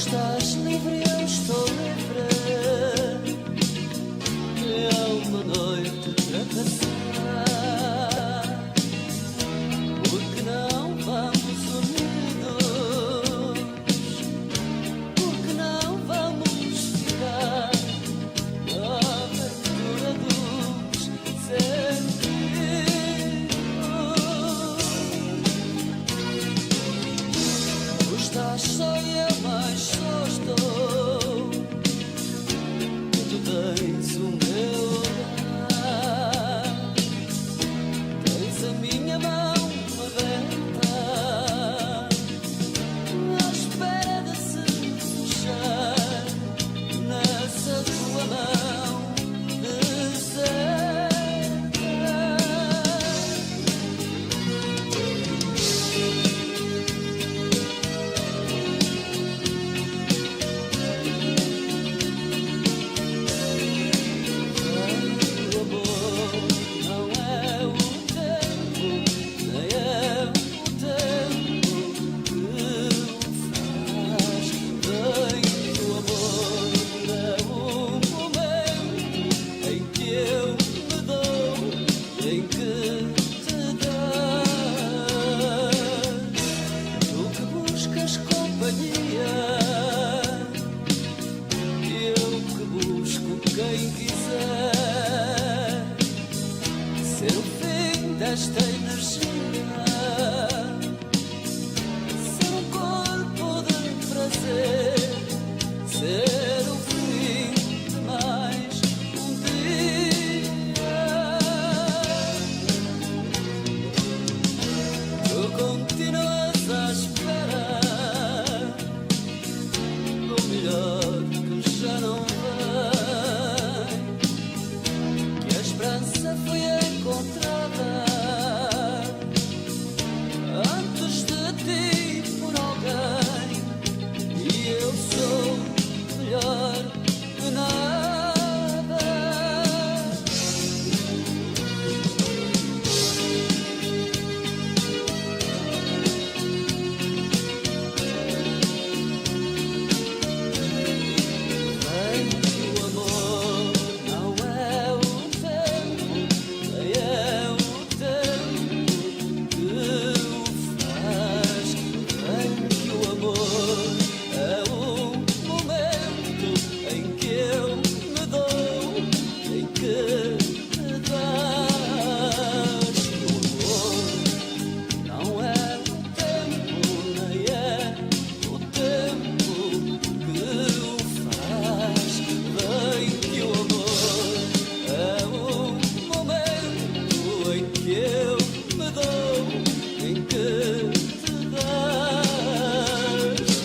estás livre, eu estou livre. É uma noite para passar. Porque não vamos unidos? Porque não vamos ficar na aventura dos sentidos? Tu estás só e eu mais só estou. Tu tens o meu olhar, tens a minha mão aberta, à espera de se fechar nessa tua mão deserta. O amor não é o tempo, nem é o tempo que o faz bem. O amor é o momento em que eu me dou, em que te das. Tu que buscas companhia, eu que busco quem quiser ser o fim desta energia, ser um corpo de prazer, ser o fim de mais um dia. Tu continuas à espera do melhor que já não vem, que a esperança foi encontrada antes de ti por alguém, e eu sou melhor que nada. Vem que o amor não é o tempo, nem é o tempo que o faz. Vem que o amor é o momento em que eu me dou, em que te das. Que o amor não é o tempo, nem é o tempo que o faz. Vem que o amor é o momento em que eu me dou, em que te das.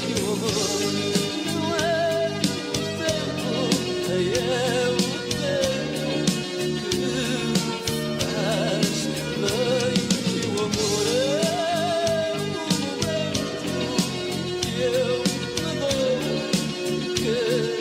Que o amor não é o tempo, nem é o tempo que o faz. Vem que o amor é o momento que eu me dou, que te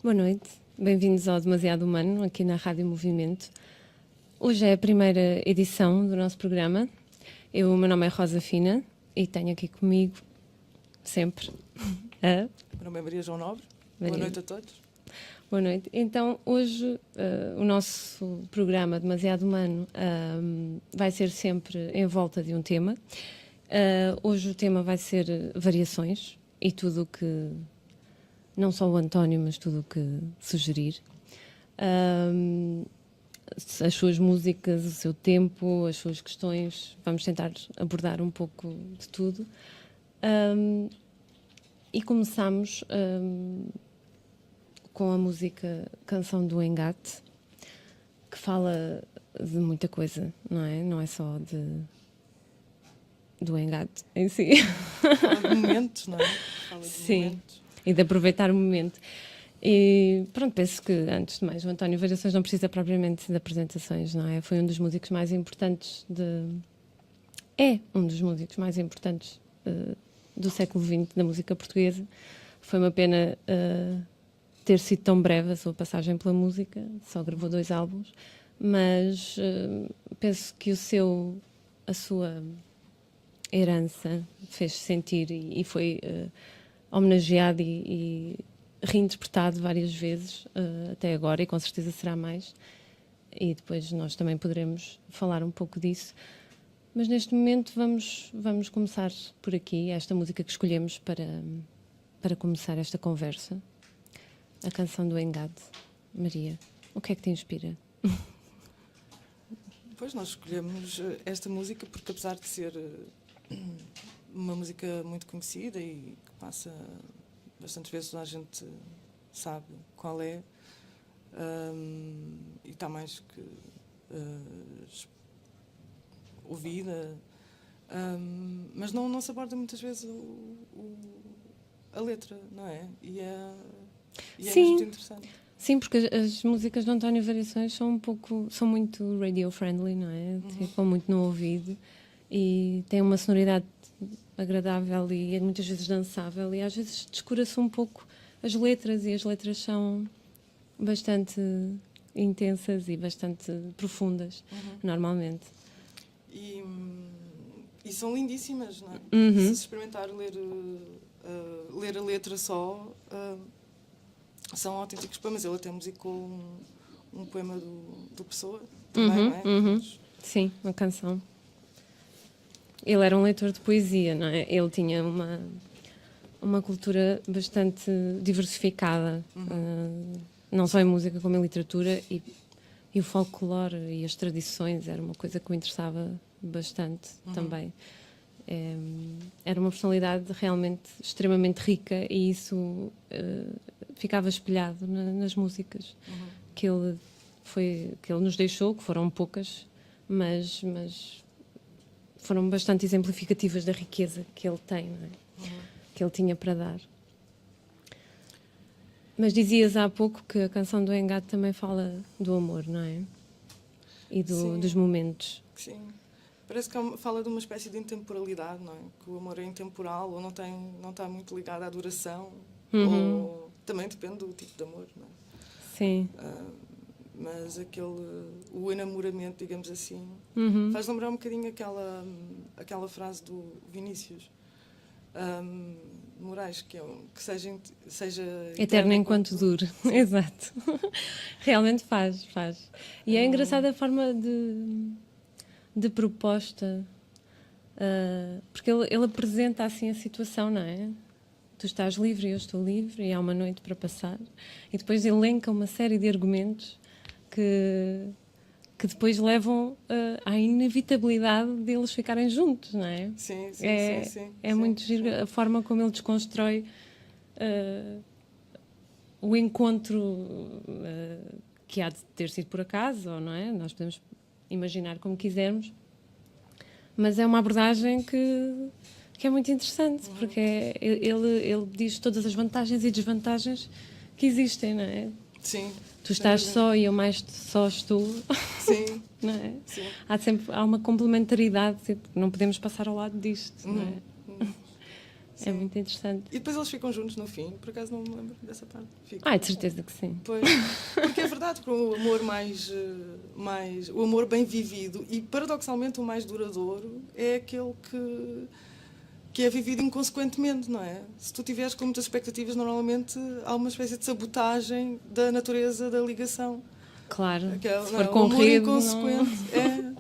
Boa noite, bem-vindos ao Demasiado Humano, aqui na Rádio Movimento. Hoje é a primeira edição do nosso programa. O meu nome é Rosa Fina e tenho aqui comigo, sempre, a Meu nome é Maria João Nobre. Maria. Boa noite a todos. Boa noite. Então, hoje o nosso programa Demasiado Humano vai ser sempre em volta de um tema. Hoje o tema vai ser variações e tudo o que, não só o António, mas tudo o que sugerir. As suas músicas, o seu tempo, as suas questões. Vamos tentar abordar um pouco de tudo. E começamos com a música Canção do Engate, que fala de muita coisa, não é? Não é só do engate em si. Fala de momentos, não é? Fala de Sim, momentos. e de aproveitar o momento. E pronto, penso que, antes de mais, o António Variações não precisa propriamente de apresentações, não é? Foi um dos músicos mais importantes é um dos músicos mais importantes do século XX da música portuguesa. Foi uma pena ter sido tão breve a sua passagem pela música, só gravou 2 álbuns, mas penso que a sua herança fez-se sentir e foi homenageado e reinterpretado várias vezes até agora, e com certeza será mais. E depois nós também poderemos falar um pouco disso. Mas neste momento vamos começar por aqui, esta música que escolhemos para começar esta conversa. A canção do Engado. Maria, o que é que te inspira? Pois nós escolhemos esta música porque, apesar de ser uma música muito conhecida e que passa bastantes vezes, toda a gente sabe qual é, e está mais que ouvida, mas não se aborda muitas vezes a letra, não é? E é muito interessante. Sim, porque as músicas de António Variações são muito radio-friendly, não é? Ficam muito no ouvido e têm uma sonoridade agradável e muitas vezes dançável, e às vezes descura-se um pouco as letras, e as letras são bastante intensas e bastante profundas, normalmente. E são lindíssimas, não é? Se experimentar ler a letra só, são autênticos poemas. Ele até musicou um poema do Pessoa, também, não é? Sim, uma canção. Ele era um leitor de poesia, não é? Ele tinha uma cultura bastante diversificada, não só em música como em literatura, e o folclore e as tradições era uma coisa que o interessava bastante também. Era uma personalidade realmente extremamente rica, e isso ficava espelhado nas músicas que ele nos deixou, que foram poucas, mas foram bastante exemplificativas da riqueza que ele tem, não é? Que ele tinha para dar. Mas dizias há pouco que a canção do Engado também fala do amor, não é? E dos momentos. Sim. Parece que fala de uma espécie de intemporalidade, não é? Que o amor é intemporal, ou não está muito ligado à duração, ou também depende do tipo de amor, não é? Sim. Mas o enamoramento, digamos assim, faz lembrar um bocadinho aquela frase do Vinícius Moraes, que seja eterno enquanto dure. Exato. Realmente faz. E é engraçada a forma de proposta, porque ele apresenta assim a situação, não é? Tu estás livre, eu estou livre, e há uma noite para passar, e depois elenca uma série de argumentos que depois levam à inevitabilidade deles ficarem juntos, não é? Sim. É muito giro a forma como ele desconstrói o encontro que há de ter sido por acaso, ou não é? Nós podemos imaginar como quisermos, mas é uma abordagem que é muito interessante, porque ele diz todas as vantagens e desvantagens que existem, não é? Sim. Tu estás só e eu mais só estou. Sim. Não é? Sim. Há uma complementaridade, não podemos passar ao lado disto, não é? É muito interessante. E depois eles ficam juntos no fim, por acaso não me lembro dessa parte. De certeza que sim. Pois, porque é verdade que o amor o amor bem vivido e paradoxalmente o mais duradouro é aquele que é vivido inconsequentemente, não é? Se tu tiveres com muitas expectativas, normalmente há uma espécie de sabotagem da natureza da ligação. Claro, se for com o amor rede, inconsequente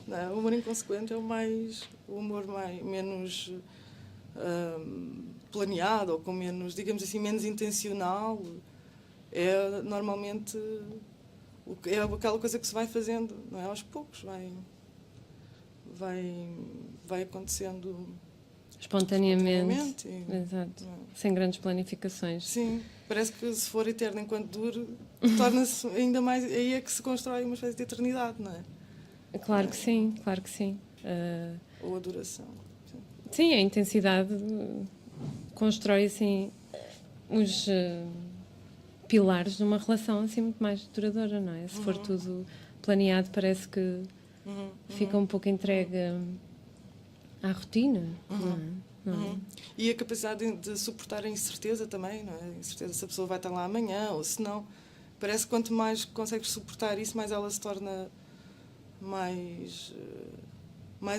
o amor inconsequente é o amor menos planeado, ou com menos, digamos assim, menos intencional. É normalmente é aquela coisa que se vai fazendo, não é? Aos poucos vai acontecendo espontaneamente. Exato. Sem grandes planificações. Sim, parece que se for eterno enquanto dure, torna-se ainda mais, aí é que se constrói uma espécie de eternidade, não é? Claro que sim. Ou a duração. Sim, a intensidade constrói assim os pilares de uma relação assim muito mais duradoura, não é? Se for tudo planeado, parece que fica um pouco entregue À rotina, não é? Não é? E a capacidade de suportar a incerteza também, não é? A incerteza se a pessoa vai estar lá amanhã ou se não. Parece que quanto mais consegues suportar isso, mais ela se torna mais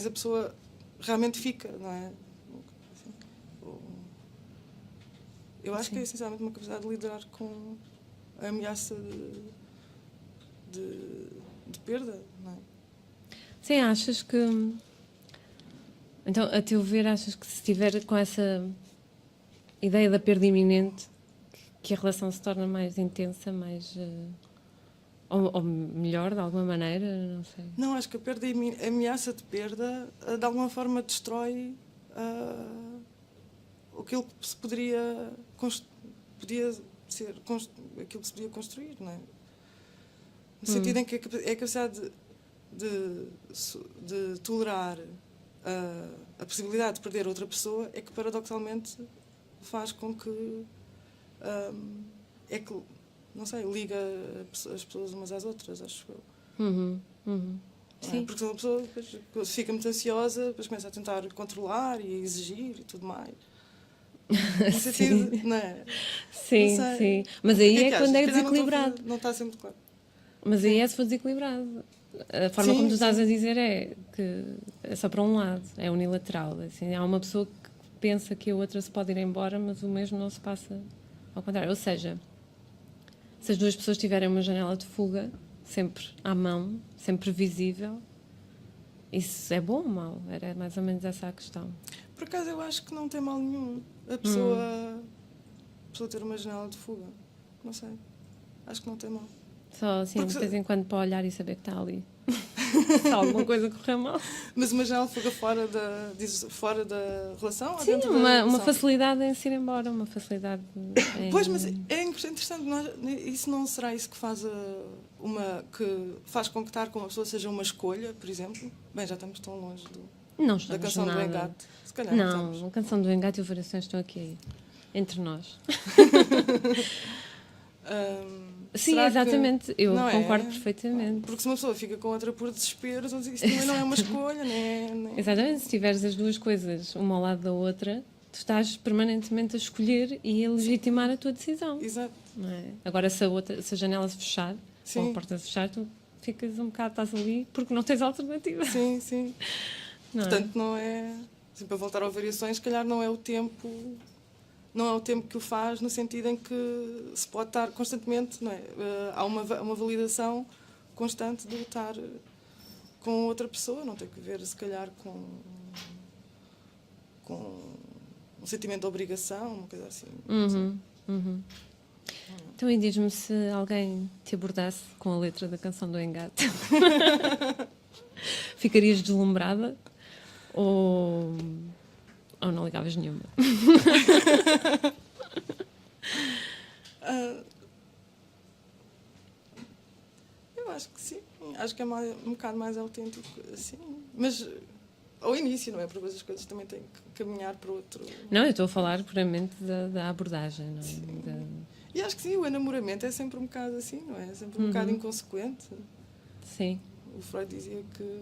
a pessoa realmente fica, não é? Eu acho que é essencialmente uma capacidade de lidar com a ameaça de perda, não é? Sim, achas que... Então, a teu ver, achas que se estiver com essa ideia da perda iminente, que a relação se torna mais intensa, mais... ou melhor, de alguma maneira, não sei. Não, acho que a ameaça de perda, de alguma forma, destrói aquilo que se podia ser, aquilo que se podia construir, não é? No sentido em que é a capacidade de tolerar a possibilidade de perder outra pessoa é que, paradoxalmente, faz com que não sei, liga as pessoas umas às outras, acho eu. Sim. Porque uma pessoa depois fica muito ansiosa, depois começa a tentar controlar e a exigir e tudo mais. No sentido, não é? Sim, Não sei. sim. Mas aí O que é quando é achas? desequilibrado. Não está sempre claro. Mas aí é se for desequilibrado. A forma Sim, como tu estás sim. a dizer é que é só para um lado, é unilateral. Assim, há uma pessoa que pensa que a outra se pode ir embora, mas o mesmo não se passa ao contrário. Ou seja, se as duas pessoas tiverem uma janela de fuga, sempre à mão, sempre visível, isso é bom ou mau? Era mais ou menos essa a questão. Por acaso, eu acho que não tem mal nenhum a pessoa ter uma janela de fuga. Não sei. Acho que não tem mal. Só assim, Porque de vez em quando para olhar e saber que está ali. Se alguma coisa correr mal. Mas uma janela de fuga fora da relação? ou Sim, dentro da uma relação? facilidade em se ir embora, uma facilidade em... Pois, mas é interessante. Isso não será isso que faz que faz com que estar com uma pessoa seja uma escolha, por exemplo? Bem, já estamos tão longe Não da estamos canção nada. do Engate. Se calhar Não, estamos. a canção do Engate e o Variações estão aqui entre nós. Sim, Será exatamente. Eu não concordo é? perfeitamente. Porque se uma pessoa fica com outra por desespero, então isso também não é uma escolha, nem... Exatamente. Se tiveres as duas coisas uma ao lado da outra, tu estás permanentemente a escolher e a legitimar a tua decisão. Exato. Não é? Agora, se a janela se fechar, Sim. ou a porta se fechar, tu ficas um bocado, estás ali, porque não tens alternativa. Sim, sim. Não é? Portanto, não é... Assim, para voltar ao Variações, se calhar não é o tempo... Não é o tempo que o faz, no sentido em que se pode estar constantemente, não é? Há uma validação constante de estar com outra pessoa, não tem que ver, se calhar, com um sentimento de obrigação, uma coisa assim. Então, e diz-me se alguém te abordasse com a letra da canção do Engate. Ficarias deslumbrada ou não ligavas nenhuma? Eu acho que sim. Acho que é um bocado mais autêntico, assim. Mas ao início, não é? Porque as coisas também têm que caminhar para outro... Não, eu estou a falar puramente da abordagem. Não é? E acho que sim, o enamoramento é sempre um bocado assim, não é? É sempre um bocado inconsequente. Sim. O Freud dizia que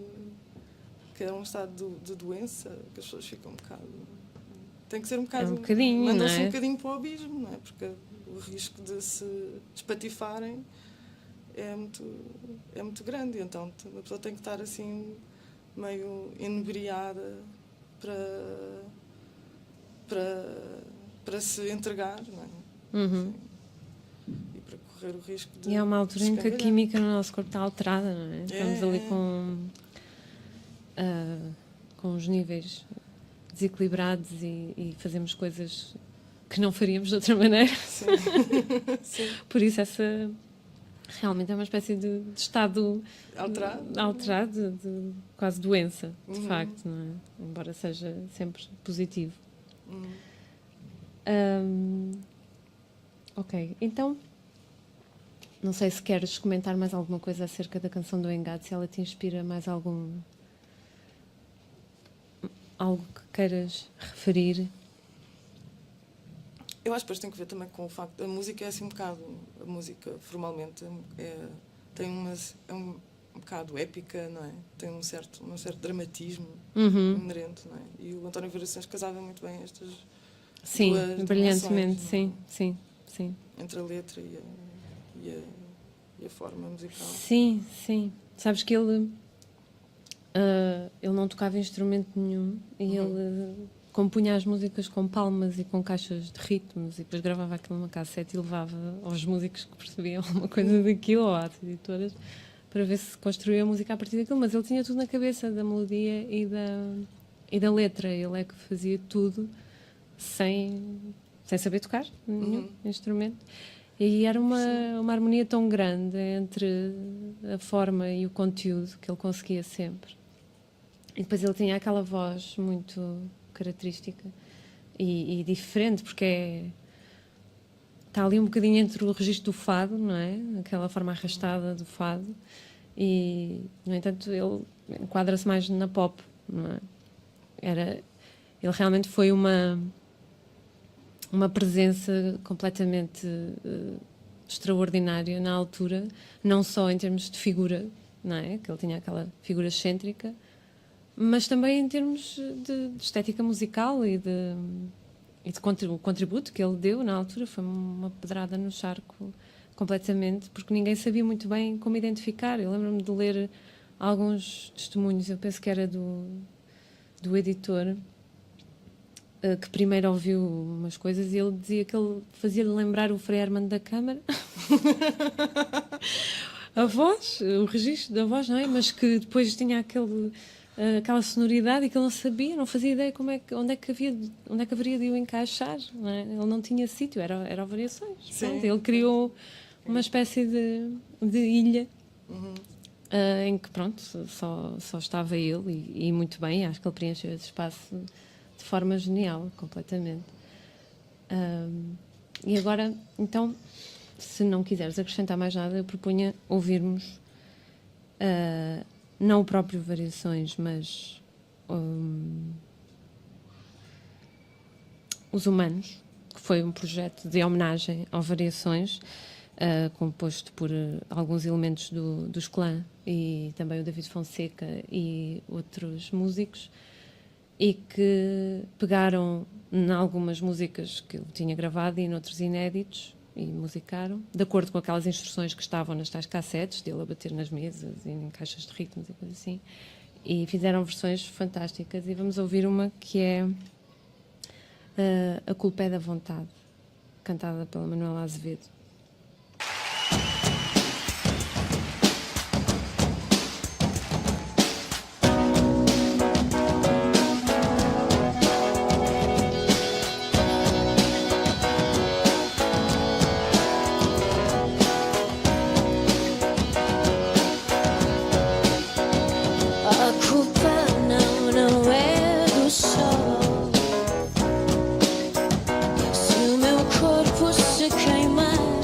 é um estado de doença, que as pessoas ficam um bocado... Tem que ser um bocado... É um bocadinho, mandam-se não é? um bocadinho para o abismo, não é? Porque o risco de se espatifarem é muito grande. Então a pessoa tem que estar assim, meio inebriada para se entregar, não é? Assim, e para correr o risco de... E há uma altura em que a escangalhar. química no nosso corpo está alterada, não é? Estamos ali com os níveis desequilibrados e fazemos coisas que não faríamos de outra maneira. Sim. Sim. Por isso essa realmente é uma espécie de estado alterado de quase doença, de facto, não é? Embora seja sempre positivo. Ok, então não sei se queres comentar mais alguma coisa acerca da canção do Engate, se ela te inspira mais algo que queiras referir. Eu acho que depois tem que ver também com o facto... A música é assim um bocado... A música, formalmente, tem umas... um bocado épica, não é? Tem um certo dramatismo Uhum. inerente, não é? E o António Variações casava muito bem estas Sim, duas brilhantemente, dimensões, sim, não sim, sim. é? Entre a letra e a forma musical. Sim, sim. Sabes que ele não tocava instrumento nenhum e ele compunha as músicas com palmas e com caixas de ritmos e depois gravava aquilo numa cassete e levava aos músicos que percebiam alguma coisa daquilo ou às editoras para ver se construía a música a partir daquilo, mas ele tinha tudo na cabeça, da melodia e da letra. Ele é que fazia tudo sem saber tocar nenhum instrumento. E era uma harmonia tão grande entre a forma e o conteúdo que ele conseguia sempre. E depois ele tinha aquela voz muito característica e diferente, porque está ali um bocadinho entre o registro do fado, não é? Aquela forma arrastada do fado. E, no entanto, ele enquadra-se mais na pop, não é? Ele realmente foi uma presença completamente extraordinária na altura, não só em termos de figura, não é? Que ele tinha aquela figura excêntrica, mas também em termos de estética musical e de contributo que ele deu na altura. Foi uma pedrada no charco completamente, porque ninguém sabia muito bem como identificar. Eu lembro-me de ler alguns testemunhos, eu penso que era do editor, que primeiro ouviu umas coisas e ele dizia que ele fazia-lhe lembrar o Frei Armando da Câmara. A voz, o registro da voz, não é? Mas que depois tinha aquela sonoridade e que ele não fazia ideia onde é que haveria de o encaixar, não é? Ele não tinha sítio, era Variações. Pronto, ele criou uma espécie de ilha em que, pronto, só estava ele e muito bem. Acho que ele preencheu esse espaço de forma genial, completamente. E agora, então, se não quiseres acrescentar mais nada, eu propunha ouvirmos não o próprio Variações, mas Os Humanos, que foi um projeto de homenagem ao Variações, composto por alguns elementos dos Clã e também o David Fonseca e outros músicos, e que pegaram em algumas músicas que ele tinha gravado e em outros inéditos e musicaram, de acordo com aquelas instruções que estavam nas tais cassetes, dele a bater nas mesas e em caixas de ritmos e coisas assim, e fizeram versões fantásticas. E vamos ouvir uma que é A Culpa é da Vontade, cantada pela Manuela Azevedo. A culpa não é do sol. Se o meu corpo se queimar,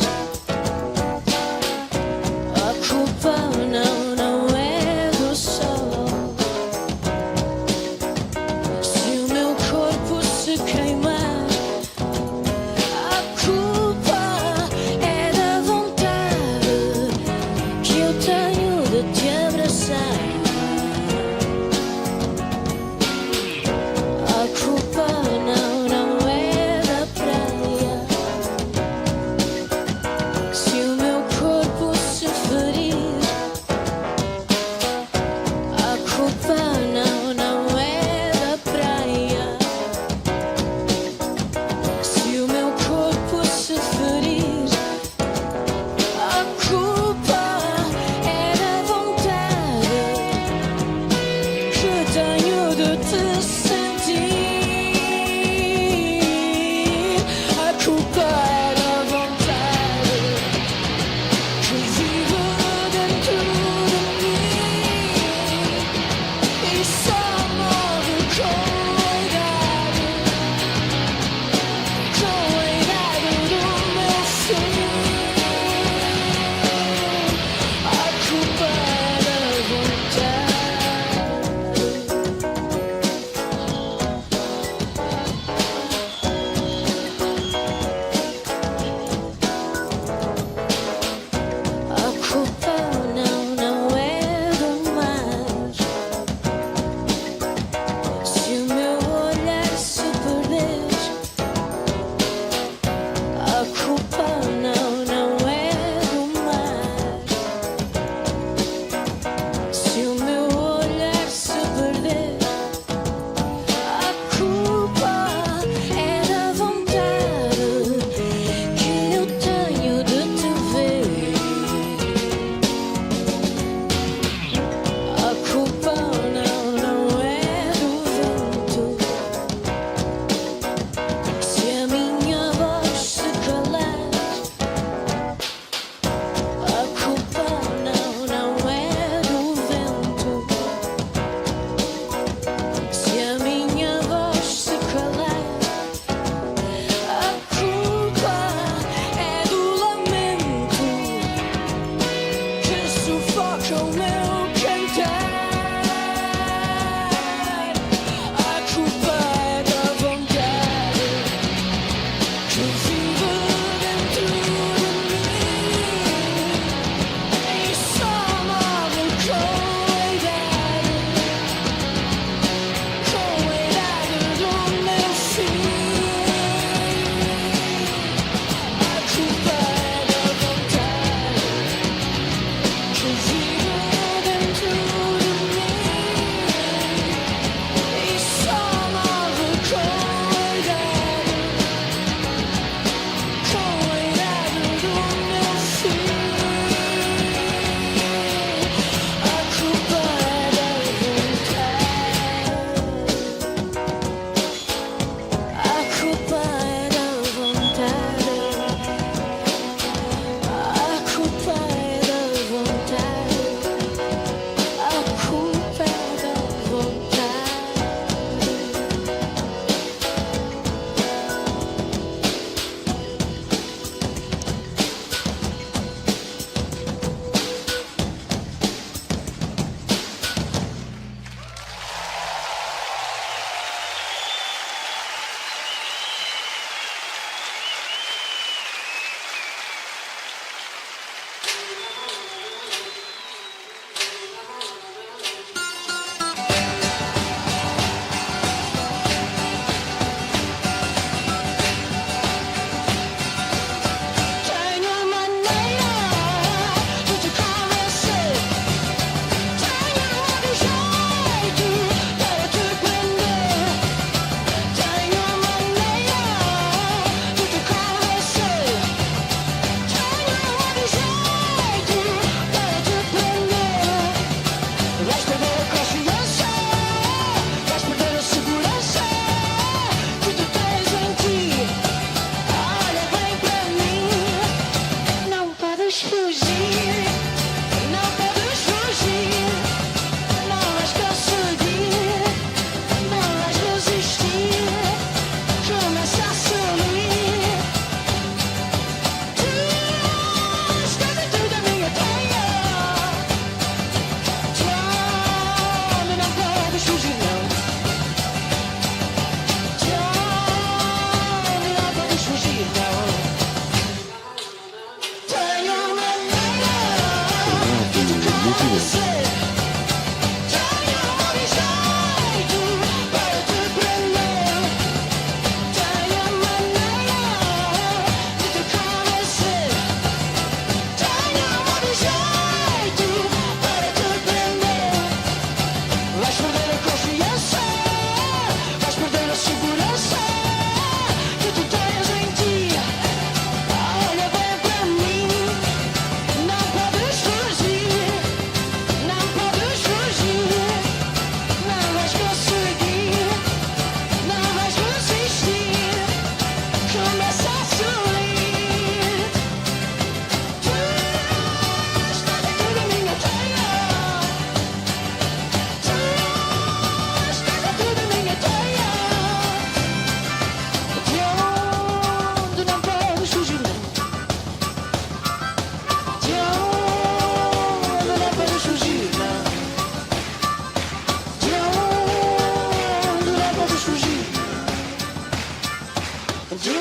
de onde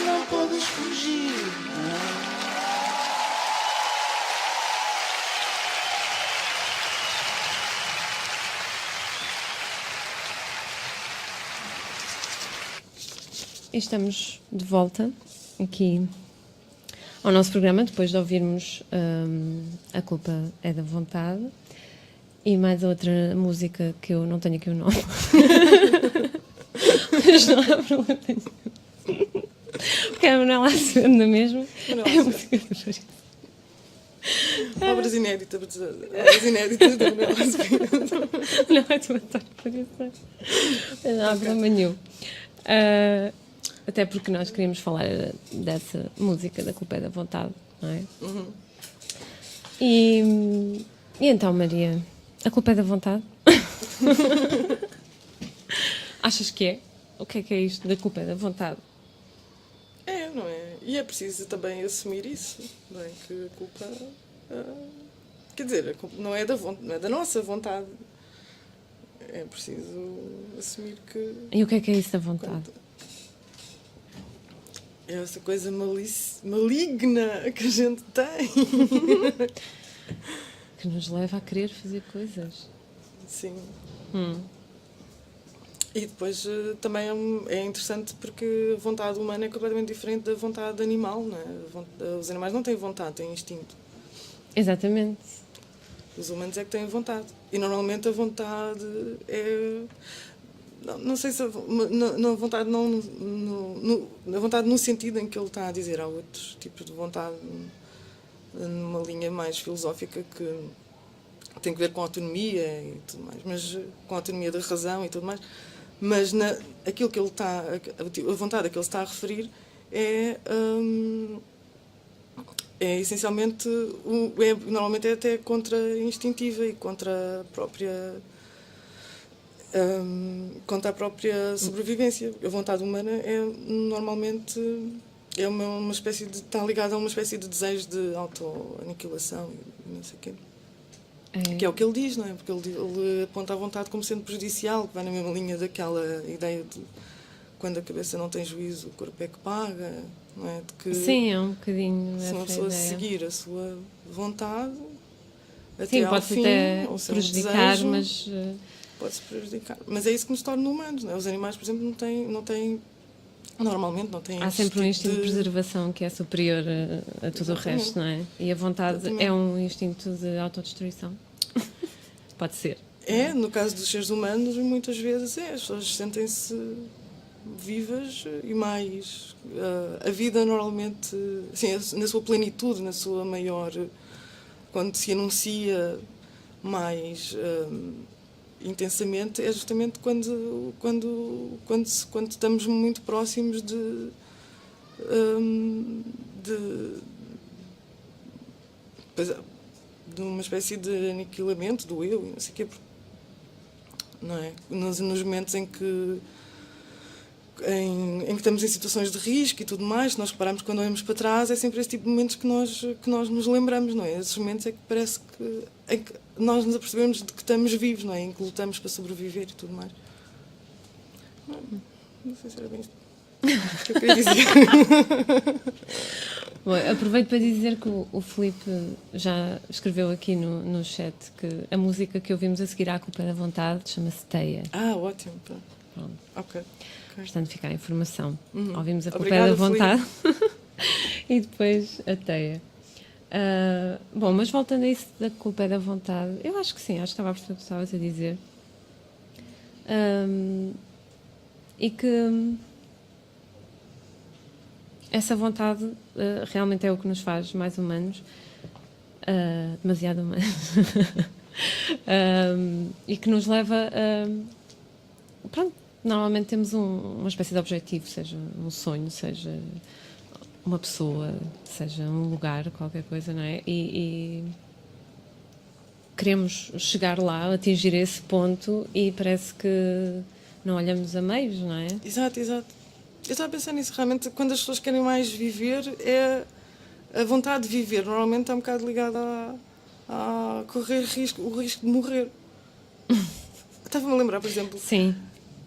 não podes fugir. E estamos de volta aqui ao nosso programa, depois de ouvirmos A Culpa é da Vontade e mais outra música que eu não tenho aqui o nome. Mas não há problema nenhum. Porque é a Manuela Acevedo, não é mesmo? Manuela É a música do Floresta. Obras inéditas da Manuela Acevedo. Não é do António Floresta. Não há problema nenhum. Até porque nós queríamos falar dessa música da Culpa é da Vontade, não é? Uhum. E então, Maria, a culpa é da vontade? Achas que é? O que é isto da culpa é da vontade? É, não é? E é preciso também assumir isso, não é? Que a culpa... quer dizer, a culpa não é da nossa vontade. É preciso assumir que... E o que é isso da vontade? É essa coisa maligna que a gente tem. Que nos leva a querer fazer coisas. Sim. E depois também é interessante porque a vontade humana é completamente diferente da vontade animal, não é? Os animais não têm vontade, têm instinto. Exatamente. Os humanos é que têm vontade. E normalmente a vontade é... Não sei se na vontade não na vontade no sentido em que ele está a dizer. Há outros tipos de vontade numa linha mais filosófica que tem que ver com a autonomia e tudo mais, mas com a autonomia da razão e tudo mais. Mas aquilo que ele está, a vontade a que ele está a referir é essencialmente normalmente é até contra-instintiva e contra a própria sobrevivência. A vontade humana é normalmente uma espécie de, está ligada a uma espécie de desejo de auto-aniquilação e não sei o quê. Que é o que ele diz, não é? Porque ele aponta a vontade como sendo prejudicial, que vai na mesma linha daquela ideia de quando a cabeça não tem juízo, o corpo é que paga, não é? De que Sim, é um bocadinho se uma essa pessoa ideia. seguir a sua vontade até Sim, ao pode fim, até ao seu prejudicar, desejo, mas... pode-se prejudicar. Mas é isso que nos torna humanos, não é? Os animais, por exemplo, não têm normalmente não têm Há sempre um instinto instinto de preservação que é superior a tudo o resto, não é? E a vontade é um instinto de autodestruição. Pode ser. É, no caso dos seres humanos, muitas vezes as pessoas sentem-se vivas e mais... a vida normalmente, assim, na sua plenitude, na sua maior... Quando se anuncia mais intensamente, é justamente quando estamos muito próximos de uma espécie de aniquilamento do eu e não sei o quê, não é? Nos momentos em que estamos em situações de risco e tudo mais, nós reparamos que quando olhamos para trás é sempre esse tipo de momentos que nós nos lembramos, não é? Esses momentos é que parece em que nós nos apercebemos de que estamos vivos, não é? Em que lutamos para sobreviver e tudo mais. Não sei se era bem isto que eu queria dizer. Bom, aproveito para dizer que o Filipe já escreveu aqui no chat que a música que ouvimos a seguir à Culpa da Vontade chama-se Teia. Ótimo. Pronto. Ok. Portanto, fica a informação. Ouvimos a Culpa Obrigada, da Vontade e depois a Teia. Bom, mas voltando a isso da Culpa da Vontade, eu acho que sim, acho que estava a perceber o que estavas a dizer. E que essa vontade realmente é o que nos faz mais humanos, demasiado humanos, e que nos leva a... Pronto, normalmente temos uma espécie de objetivo, seja um sonho, seja uma pessoa, seja um lugar, qualquer coisa, não é? E queremos chegar lá, atingir esse ponto e parece que não olhamos a meios, não é? Exato. Eu estava a pensar nisso, realmente, quando as pessoas querem mais viver, é a vontade de viver. Normalmente está um bocado ligada a correr o risco de morrer. Estava-me a lembrar, por exemplo, Sim.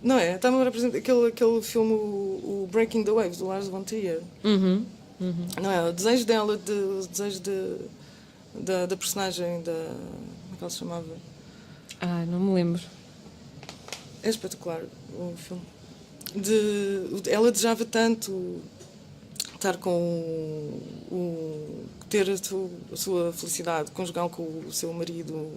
Não é? Está-me a representar aquele filme, o Breaking the Waves, do Lars von Trier. Não é? O desejo dela, o desejo da personagem, como é que ela se chamava? Não me lembro. É espetacular o filme. Ela desejava tanto estar ter a sua felicidade conjugal com o seu marido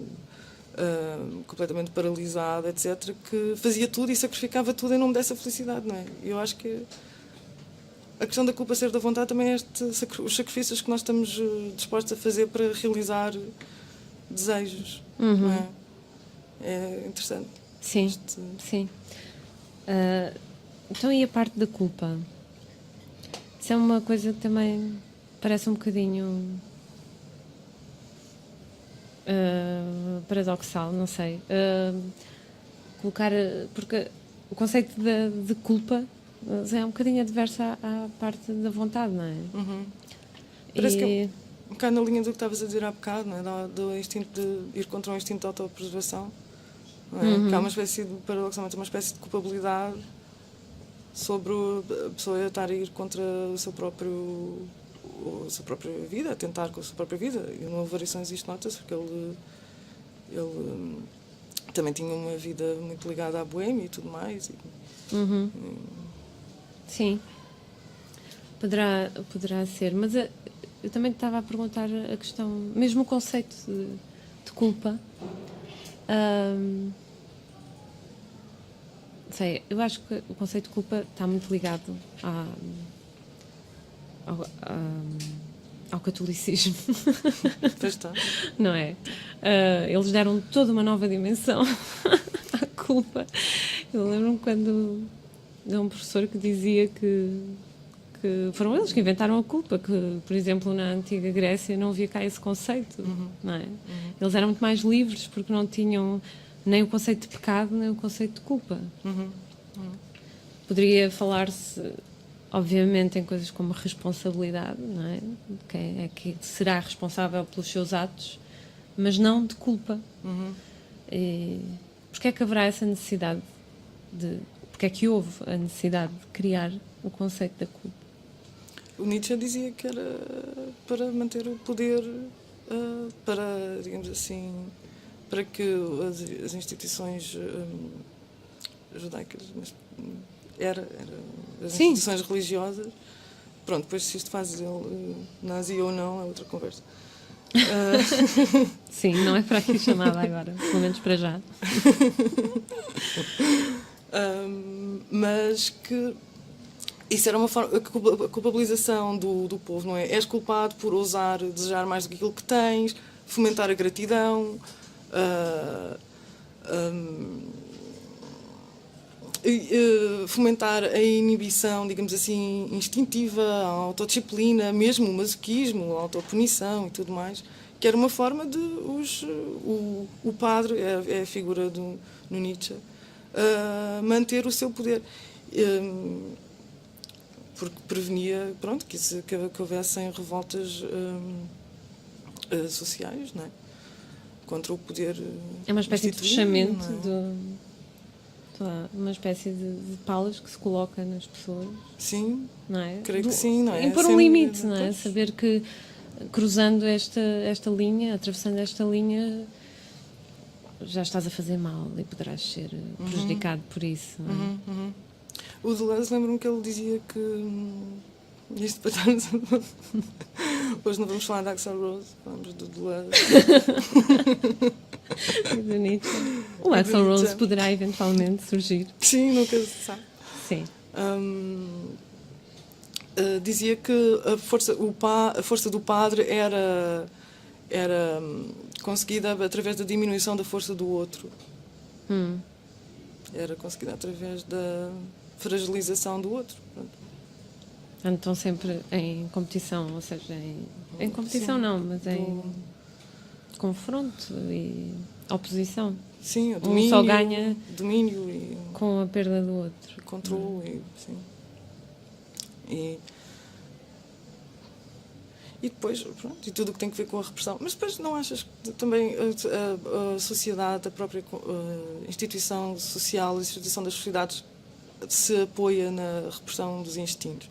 completamente paralisado, etc., que fazia tudo e sacrificava tudo em nome dessa felicidade, não é? E eu acho que a questão da culpa ser da vontade também é os sacrifícios que nós estamos dispostos a fazer para realizar desejos, não é? É interessante. Sim, sim. Então, e a parte da culpa? Isso é uma coisa que também parece um bocadinho paradoxal, não sei. Colocar... Porque o conceito de culpa é um bocadinho adverso à parte da vontade, não é? Parece que é um bocado na linha do que estavas a dizer há bocado, não é? Do instinto de ir contra um instinto de autopreservação. Não é? Que há uma espécie de, paradoxalmente, uma espécie de culpabilidade sobre a pessoa estar a ir contra a sua própria vida, a tentar com a sua própria vida. E no Variações isto nota-se, porque ele também tinha uma vida muito ligada à boêmia e tudo mais. Sim, poderá ser, mas eu também estava a perguntar a questão, mesmo o conceito de culpa. Sei, eu acho que o conceito de culpa está muito ligado ao catolicismo. Pois está. Não é? Eles deram toda uma nova dimensão à culpa. Eu lembro-me quando de um professor que dizia que foram eles que inventaram a culpa, que, por exemplo, na antiga Grécia não havia cá esse conceito, não é? Eles eram muito mais livres porque não tinham nem o conceito de pecado, nem o conceito de culpa. Poderia falar-se, obviamente, em coisas como responsabilidade, não é? Quem é que será responsável pelos seus atos, mas não de culpa. E porquê é que haverá essa necessidade porque é que houve a necessidade de criar o conceito da culpa? O Nietzsche dizia que era para manter o poder, para, digamos assim, para que as instituições judaicas, mas as instituições religiosas, pronto, depois se isto faz ele nazi ou não, é outra conversa. Sim, não é para aqui chamada agora, pelo menos para já. Mas que isso era uma forma, a culpabilização do povo, não é? És culpado por ousar desejar mais do que aquilo que tens, fomentar a gratidão, fomentar a inibição, digamos assim, instintiva, a autodisciplina, mesmo o masoquismo, a autopunição e tudo mais, que era uma forma de o padre, é a figura no Nietzsche, manter o seu poder. Porque prevenia, pronto, que houvessem revoltas sociais, não é? Contra o poder. É uma espécie de fechamento, é? uma espécie de palas que se coloca nas pessoas. Sim, não é? creio que sim, não é? Impor um limite, não é? Saber que cruzando esta linha, atravessando esta linha, já estás a fazer mal e poderás ser prejudicado por isso, não é? O Deleuze, lembro-me que ele dizia que isto para estarmos hoje não vamos falar de Axl Rose, vamos do Deleuze. Do Nietzsche. O Axl Rose poderá eventualmente surgir. Sim, nunca se sabe. Sim. Dizia que a força do padre era conseguida através da diminuição da força do outro. Era conseguida através da fragilização do outro. Estão sempre em competição, ou seja, em competição. Sim. Não, mas em confronto e oposição. Sim, o domínio, só ganha domínio e com a perda do outro. Controle, sim. E depois, pronto, e tudo o que tem a ver com a repressão. Mas depois não achas que também a sociedade, a própria instituição social, a instituição das sociedades se apoia na repressão dos instintos?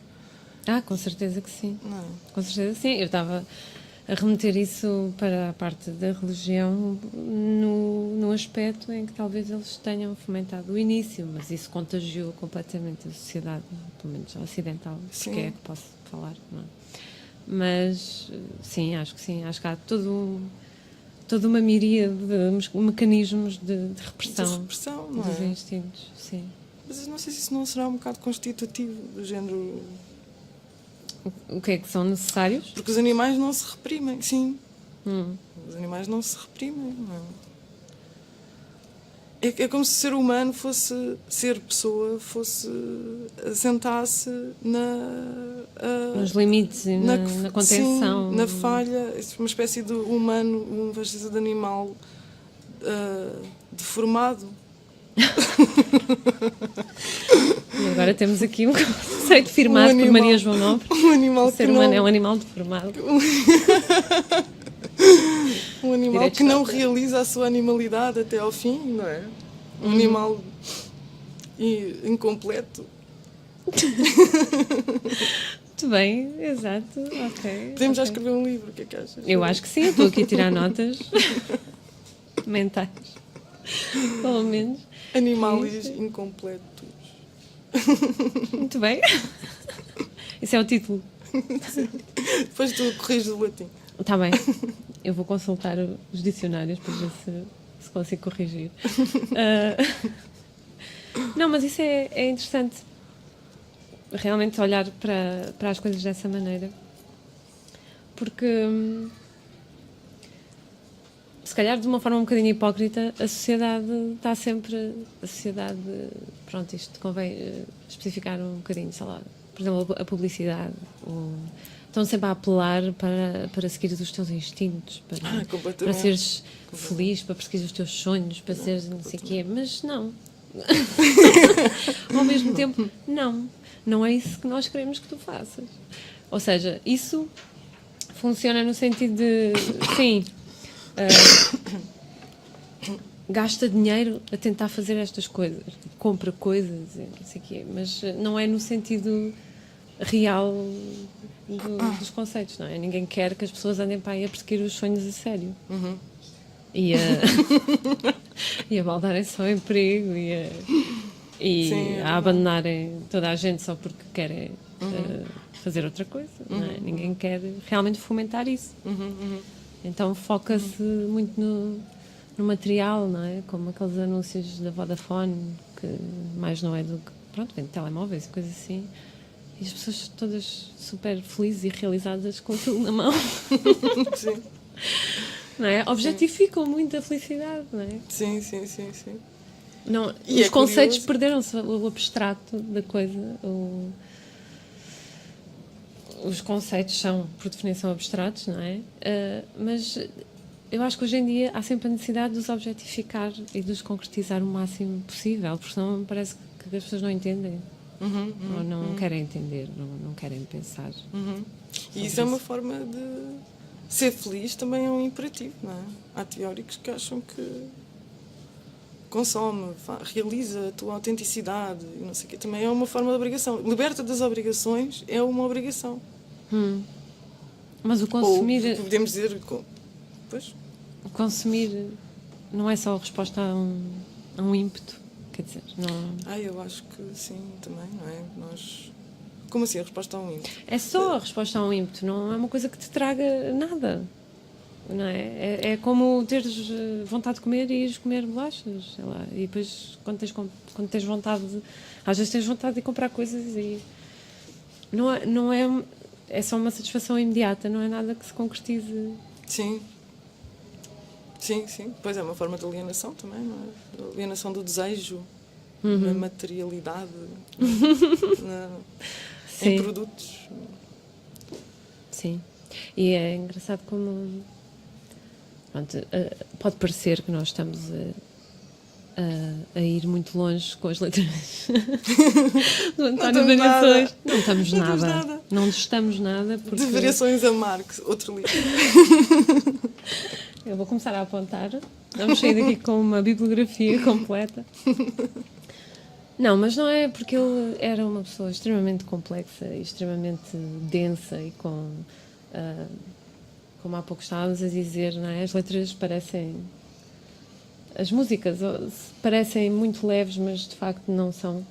Com certeza que sim. Não é? Com certeza que sim. Eu estava a remeter isso para a parte da religião no aspecto em que talvez eles tenham fomentado o início, mas isso contagiou completamente a sociedade, pelo menos ocidental, Sim. porque é que posso falar, não é? Mas sim, acho que há toda uma miríade de mecanismos de repressão, De repressão, não dos é? instintos, sim. Mas eu não sei se isso não será um bocado constitutivo do género. O que é que são necessários? Porque os animais não se reprimem, sim. Hum. Os animais não se reprimem, não. É como se o ser humano fosse, ser pessoa, fosse, assentasse Nos limites e na contenção. Sim, na falha, uma espécie de humano, uma espécie de animal deformado. E agora temos aqui um conceito firmado por Maria João Nobre. Um animal O ser que humano não, é um animal deformado. um animal Direitos que não de autor. realiza a sua animalidade até ao fim, não é? Um animal incompleto. Muito bem, exato, ok. Podemos já ok. escrever um livro, o que é que achas? Eu acho que sim, eu estou aqui a tirar notas mentais, pelo menos. Animais Isso. incompletos. Muito bem. Isso é o título. Depois tu corriges o latim. Está bem. Eu vou consultar os dicionários para ver se consigo corrigir. Não, mas isso é interessante. Realmente olhar para as coisas dessa maneira. Porque, se calhar de uma forma um bocadinho hipócrita, a sociedade está sempre... A sociedade... Pronto, isto convém especificar um bocadinho, sei lá. Por exemplo, a publicidade. Estão sempre a apelar para seguir os teus instintos, para Completamente. seres feliz, para perseguir os teus sonhos, para seres não sei o quê. Mas não. Ao mesmo tempo, não. Não é isso que nós queremos que tu faças. Ou seja, isso funciona no sentido de, sim, gasta dinheiro a tentar fazer estas coisas, compra coisas, não sei o quê, mas não é no sentido real dos conceitos, não é? Ninguém quer que as pessoas andem para aí a perseguir os sonhos a sério. Uhum. E a baldarem-se ao emprego e Sim, a abandonarem toda a gente só porque querem fazer outra coisa. Não é? Ninguém quer realmente fomentar isso. Então foca-se muito no material, não é? Como aqueles anúncios da Vodafone, que mais não é do que, pronto, vem de telemóveis e coisas assim. E as pessoas todas super felizes e realizadas com aquilo na mão. Sim. Não é? Objetificam muito a felicidade, não é? Sim. Não, E os é conceitos curioso. perderam-se, o abstrato da coisa. Os conceitos são, por definição, abstratos, não é? Mas eu acho que hoje em dia há sempre a necessidade de os objetificar e de os concretizar o máximo possível, porque senão parece que as pessoas não entendem. Ou não querem entender, não querem pensar. E isso é uma forma de ser feliz, também é um imperativo, não é? Há teóricos que acham que consome, realiza a tua autenticidade e não sei o quê. Também é uma forma de obrigação. Liberta das obrigações é uma obrigação. Mas o consumir, Ou podemos dizer... Pois, o consumir não é só a resposta a um ímpeto, quer dizer, não... eu acho que sim, também, não é? Nós... Como assim, a resposta a um ímpeto? É só a resposta a um ímpeto, não é uma coisa que te traga nada. Não é? É como teres vontade de comer e ires comer bolachas, sei lá. E depois, quando tens vontade às vezes tens vontade de comprar coisas e não é só uma satisfação imediata, não é nada que se concretize. Sim. Pois é uma forma de alienação também, não é? De alienação do desejo, na materialidade, em produtos. Sim. E é engraçado como... Pronto, pode parecer que nós estamos a ir muito longe com as letras do António estamos nada. Variações. Não estamos Não estamos nada. nada. Não estamos nada. Porque De Variações a Marx, outro livro. eu vou começar a apontar. Vamos sair daqui com uma bibliografia completa. Não, mas não é porque ele era uma pessoa extremamente complexa e extremamente densa e com... como há pouco estávamos a dizer, não é? As letras parecem... As músicas parecem muito leves, mas de facto não são.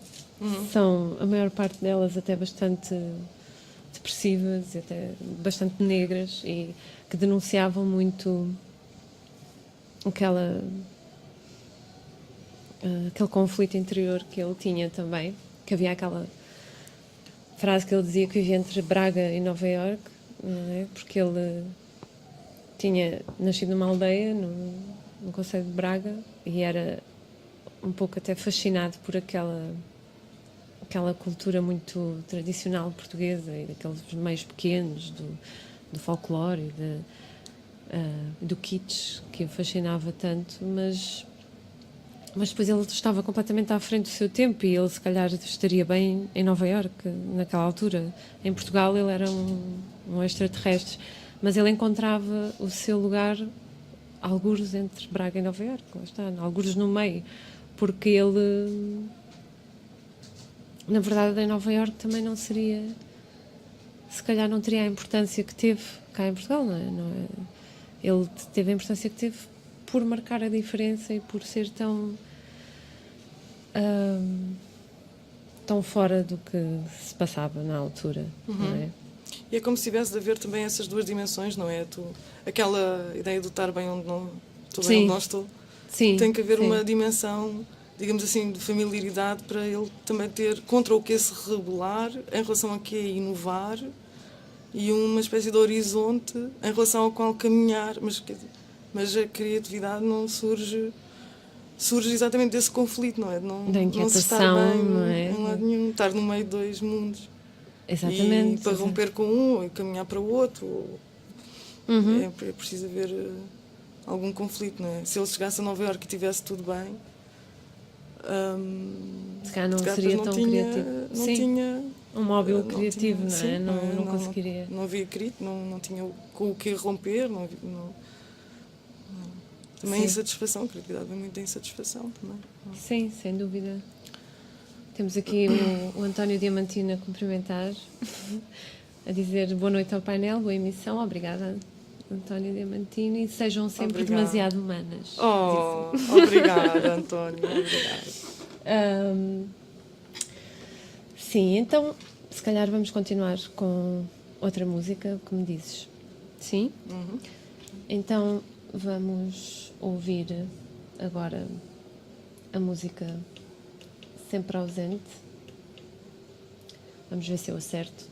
São, a maior parte delas, até bastante depressivas e até bastante negras e que denunciavam muito aquele conflito interior que ele tinha também, que havia aquela frase que ele dizia que vivia entre Braga e Nova Iorque, não é? Porque ele tinha nascido numa aldeia no concelho de Braga e era um pouco até fascinado por aquela cultura muito tradicional portuguesa e daqueles meios pequenos do folclore e do kitsch que o fascinava tanto, mas depois ele estava completamente à frente do seu tempo e ele se calhar estaria bem em Nova Iorque naquela altura. Em Portugal ele era um extraterrestre, mas ele encontrava o seu lugar algures entre Braga e Nova Iorque, lá está, algures no meio, porque ele, na verdade, em Nova Iorque também não seria, se calhar não teria a importância que teve cá em Portugal, não é? Ele teve a importância que teve por marcar a diferença e por ser tão fora do que se passava na altura, não é? E é como se tivesse de haver também essas duas dimensões, não é? Aquela ideia de estar bem onde não estou, bem onde não estou. Sim, Tem que haver sim. uma dimensão, digamos assim, de familiaridade para ele também ter contra o que é se rebelar em relação a que é inovar e uma espécie de horizonte em relação ao qual caminhar. Mas a criatividade não surge exatamente desse conflito, não é? Não se estar bem não é? em lado nenhum, estar no meio de dois mundos. Exatamente. E para romper com um e caminhar para o outro, é preciso haver algum conflito, não é? Se ele chegasse a Nova Iorque e tivesse tudo bem, se calhar não se calhar seria depois tão tinha, criativo. não Sim, tinha um móvel não criativo, tinha- não é? sim, Não conseguiria. Não havia escrito, não tinha com o que romper, também Sim. insatisfação, a criatividade vem muito da insatisfação também. Sim, sem dúvida. Temos aqui o António Diamantino a cumprimentar, a dizer boa noite ao painel, boa emissão, obrigada António Diamantino e sejam sempre Obrigada. demasiado humanas. Obrigada, António, obrigada. Sim, então se calhar vamos continuar com outra música, como dizes. Sim? Então vamos ouvir agora a música Sempre Ausente. Vamos ver se eu acerto.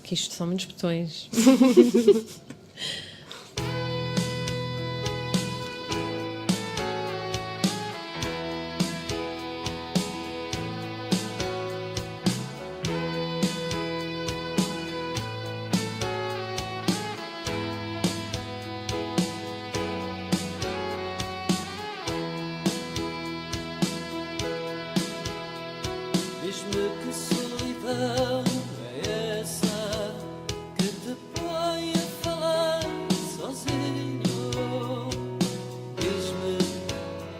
Que isto são muitos botões. Diz-me que solidão é essa que te põe a falar sozinho. Diz-me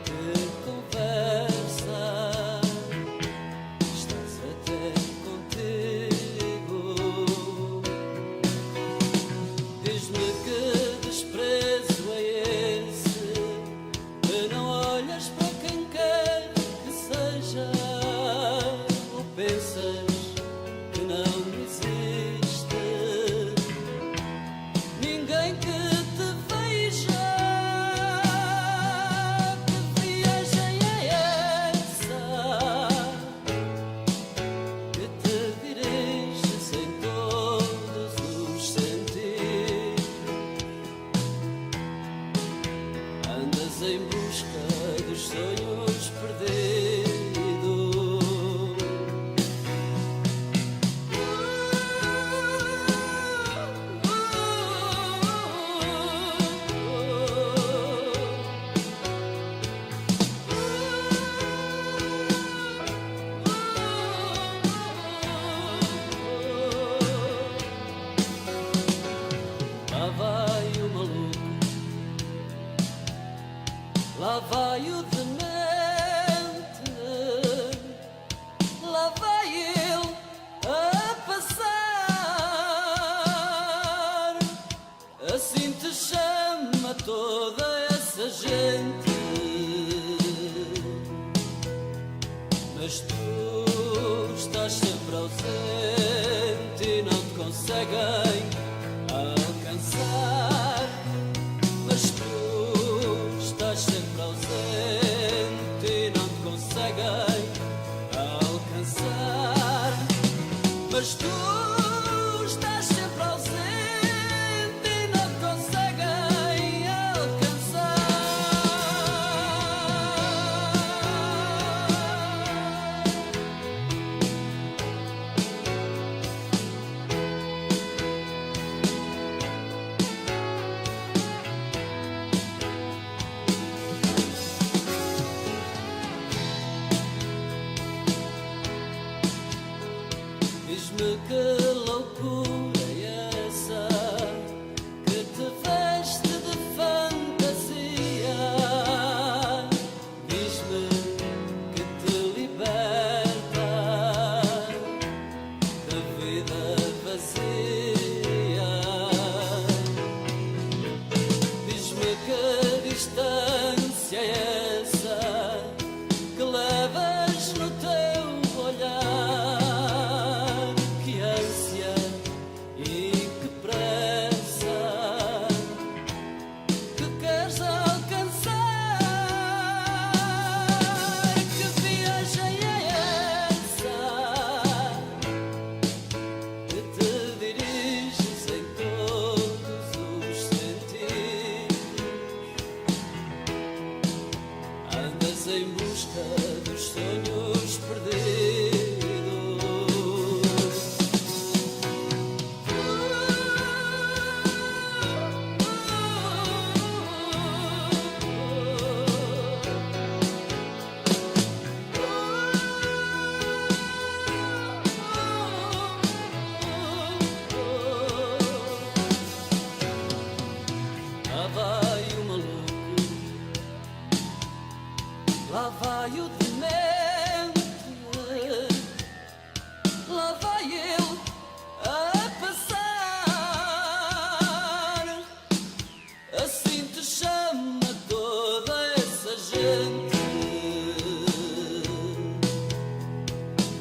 que conversa estás até contigo. Diz-me que desprezo é esse que não olhas para quem quer que seja. Pensas que não existe ninguém que te veja. Que viagem é essa que te diriges em todos os sentidos? Andas em busca dos sonhos perdidos. Mas tu estás sempre ausente e não te conseguem alcançar. Mas tu estás sempre ausente e não te conseguem alcançar. Mas tu estás sempre ausente e não te conseguem alcançar. Diz-me que loucura é essa que te veste de fantasia. Diz-me que te liberta da vida vazia. Diz-me que distância é essa que levas no teu olhar. Que ânsia e que pressa que queres alcançar. Que viagem é essa que te diriges em todos os sentidos? Andas em busca dos sonhos perdidos. Lá vai o maluco, lá vai o demente, lá vai ele a passar. Assim te chama toda essa gente.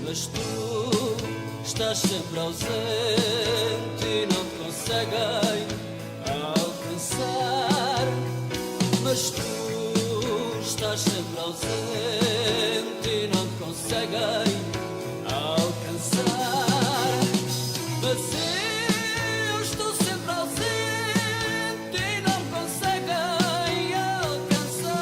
Mas tu estás sempre ausente e não te conseguem alcançar. Mas tu estás sempre ausente e não te conseguem alcançar. Mas eu estou sempre ausente e não me conseguem alcançar.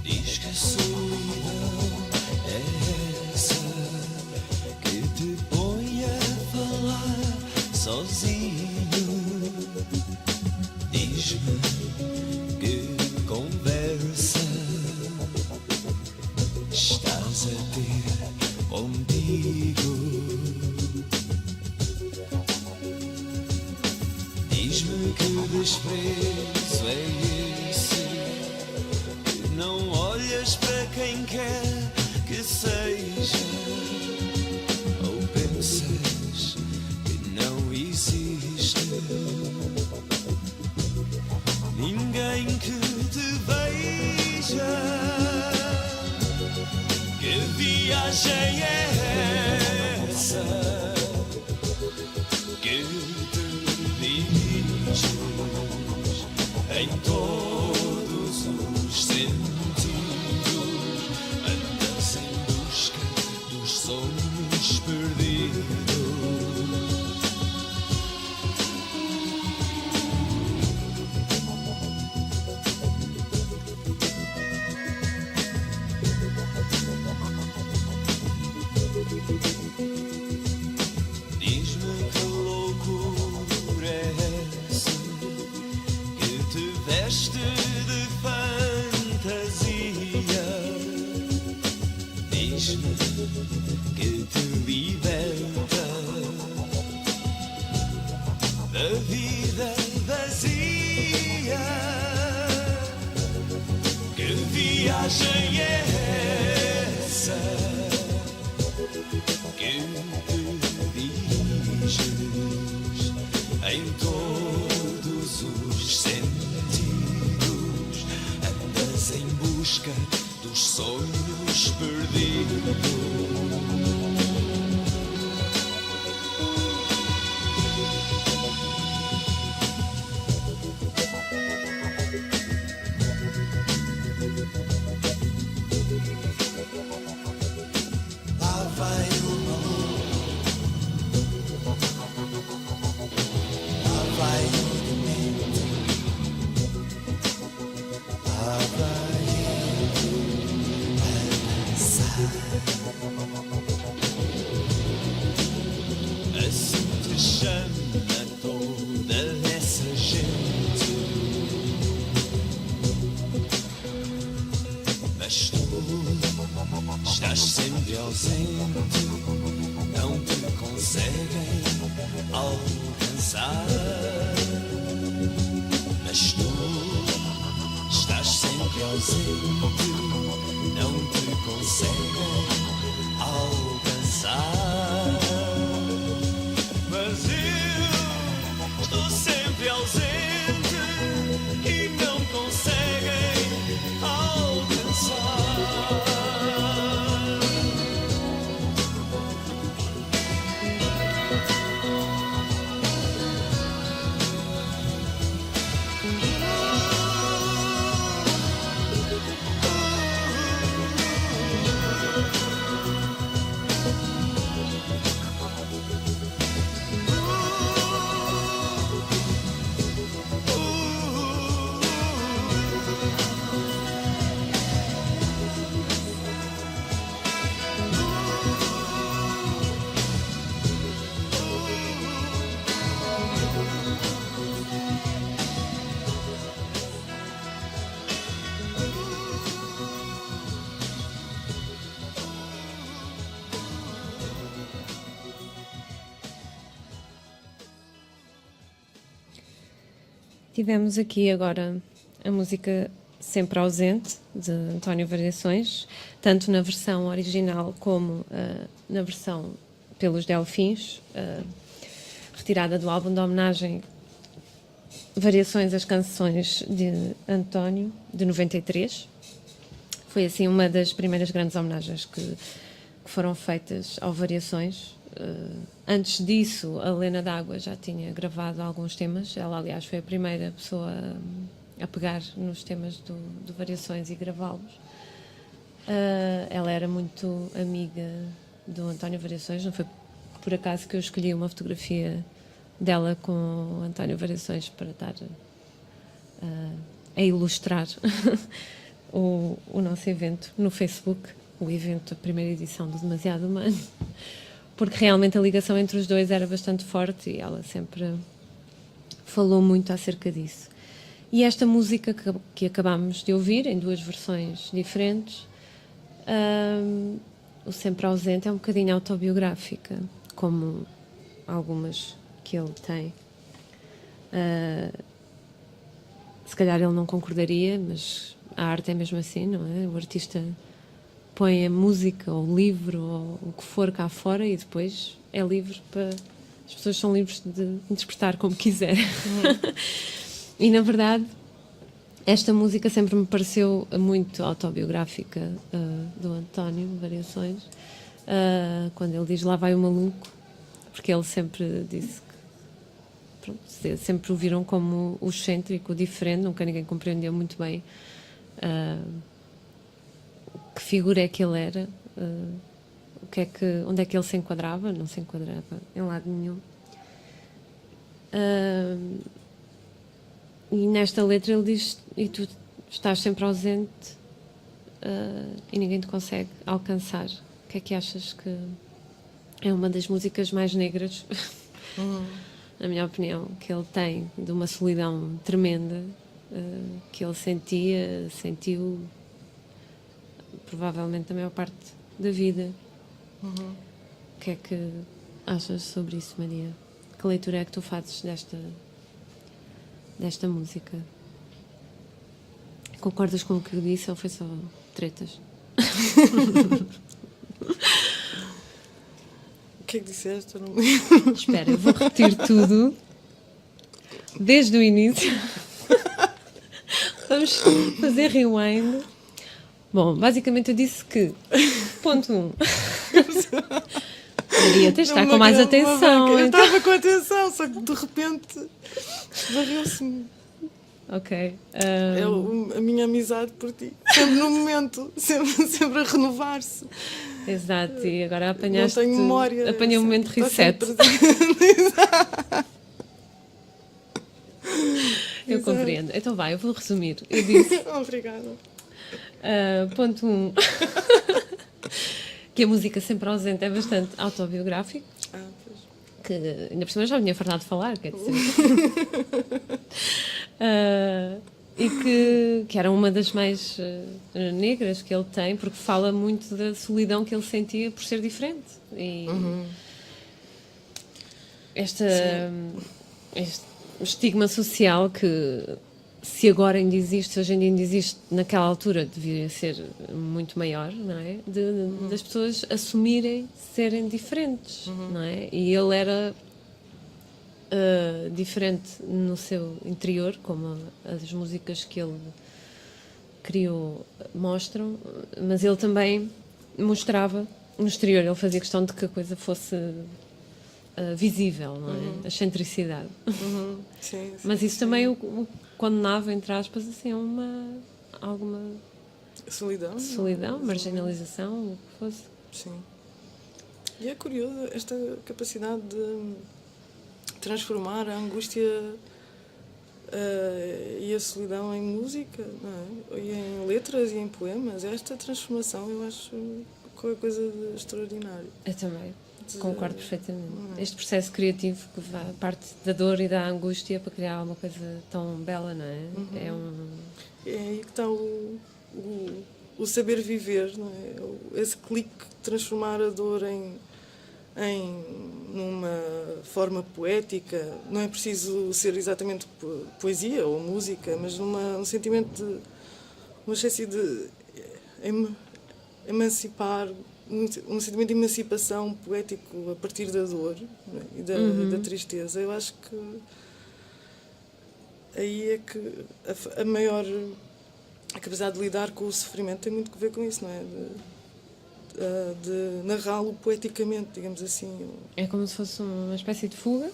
Diz que a solidão é essa que te põe a falar sozinho. Diz-me que conversa estás a ter contigo. Diz-me que desprezo é esse que não olhas para quem quer que seja, ou pensas que não existe ninguém que te veja. Que viagem é essa que te diriges em todos os sentidos? Andas em busca dos sonhos perdidos. a vida vazia. Que viagem é essa que te diriges em todos os sentidos? Andas em busca dos sonhos perdidos. Lá vai o maluco, lá vai o demente, lá vai ele a dançar. Assim te chama toda essa gente, mas tu estás sempre ausente, não te conseguem alcançar. Mas tu estás sempre ausente, não te conseguem alcançar. Mas eu estou sempre ausente e não conseguem alcançar. Tivemos aqui agora a música Sempre Ausente, de António Variações, tanto na versão original como na versão pelos Delfins, retirada do álbum de homenagem Variações às Canções de António, de 93. Foi assim uma das primeiras grandes homenagens que foram feitas ao Variações. Antes disso, a Helena D'Água já tinha gravado alguns temas. Ela, aliás, foi a primeira pessoa a pegar nos temas do Variações e gravá-los. Ela era muito amiga do António Variações. Não foi por acaso que eu escolhi uma fotografia dela com o António Variações para estar a ilustrar o nosso evento no Facebook, o evento, a primeira edição do Demasiado Humano, porque realmente a ligação entre os dois era bastante forte e ela sempre falou muito acerca disso. E esta música que acabámos de ouvir, em duas versões diferentes, o Sempre Ausente, é um bocadinho autobiográfica, como algumas que ele tem. Se calhar ele não concordaria, mas a arte é mesmo assim, não é? O artista põe a música ou o livro ou o que for cá fora e depois é livre para... As pessoas são livres de interpretar como quiserem. E, na verdade, esta música sempre me pareceu muito autobiográfica do António Variações, quando ele diz lá vai o maluco, porque ele sempre disse que pronto, sempre o viram como o excêntrico, o diferente, nunca ninguém compreendeu muito bem que figura é que ele era, onde é que ele se enquadrava. Não se enquadrava em lado nenhum. E nesta letra ele diz: e tu estás sempre ausente e ninguém te consegue alcançar. O que é que achas que é uma das músicas mais negras, na minha opinião, que ele tem, de uma solidão tremenda que ele sentiu provavelmente a maior parte da vida. O que é que achas sobre isso, Maria? Que leitura é que tu fazes desta música? Concordas com o que eu disse ou foi só tretas? O que é que disseste? Eu não me lembro. Espera, eu vou repetir tudo desde o início. Vamos fazer rewind. Bom, basicamente eu disse que, ponto 1. Maria, tens de estar com mais atenção. Eu Então. estava com atenção, só que de repente varreu-se-me. Ok. A minha amizade por ti. Sempre no momento, sempre a renovar-se. Exato, e agora Não apanhaste. tenho memória. Apanhei o momento Está reset. sempre presente. Eu Exato. compreendo. Então vai, eu vou resumir. Eu disse, Obrigada. ponto 1, que a música sempre ausente é bastante autobiográfico, Pois. que ainda por cima já me tinha fartado de falar, quer dizer. E que era uma das mais negras que ele tem, porque fala muito da solidão que ele sentia por ser diferente. E este estigma social que, se agora ainda existe, hoje em dia ainda existe, naquela altura devia ser muito maior, não é? Das pessoas assumirem serem diferentes, não é? E ele era diferente no seu interior, como as músicas que ele criou mostram, mas ele também mostrava no exterior, ele fazia questão de que a coisa fosse visível, não é? A excentricidade. Sim, Mas isso sim. também o condenava, entre aspas, assim, a alguma Solidão. solidão, marginalização, o que fosse. Sim. E é curioso esta capacidade de transformar a angústia e a solidão em música, não é? E em letras e em poemas. Esta transformação eu acho qualquer coisa de extraordinário. Eu também. De- Concordo perfeitamente. não é? Este processo criativo que parte da dor e da angústia para criar alguma coisa tão bela, não é? É É aí que está o saber viver, não é? Esse clique de transformar a dor em numa forma poética. Não é preciso ser exatamente poesia ou música, mas um sentimento de uma espécie de emancipar, um sentimento de emancipação poético a partir da dor, não é? E da tristeza. Eu acho que aí é que a maior capacidade de lidar com o sofrimento tem muito a ver com isso, não é? De narrá-lo poeticamente, digamos assim. é como se fosse uma espécie de fuga.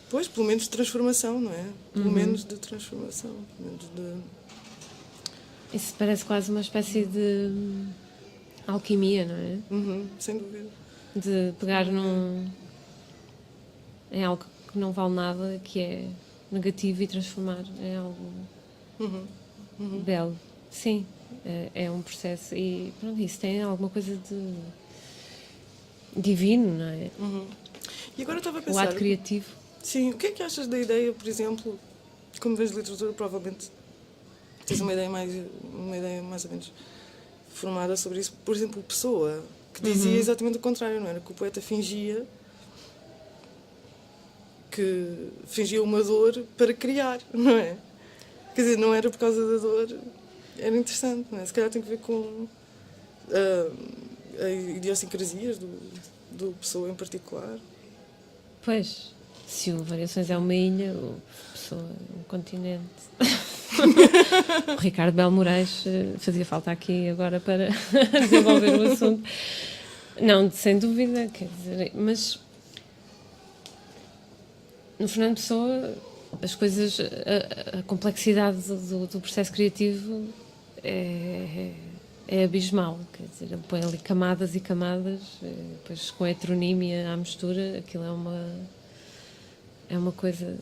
Pois, pelo menos de transformação, não é? Pelo menos de transformação. Pelo menos de... Isso parece quase uma espécie de alquimia, não é? Sem dúvida. De pegar em algo que não vale nada, que é negativo, e transformar em algo belo. Sim, é um processo. E pronto, isso tem alguma coisa de divino, não é? E agora estava a O pensar... ato criativo. Sim, o que é que achas da ideia, por exemplo, como vês de literatura, provavelmente tens uma ideia mais ou menos formada sobre isso. Por exemplo, Pessoa, que dizia exatamente o contrário, não era? Que o poeta fingia uma dor para criar, não é? Quer dizer, não era por causa da dor, era interessante, não é? Se calhar tem a ver com a idiosincrasias do Pessoa em particular. Pois, se o Variações é uma ilha, o Pessoa é um continente. O Ricardo Belo Moraes fazia falta aqui agora para desenvolver o assunto. Não, sem dúvida, quer dizer, mas no Fernando Pessoa as coisas, a complexidade do processo criativo é abismal, quer dizer, ele põe ali camadas e camadas, depois com a heteronímia à mistura, aquilo é uma coisa.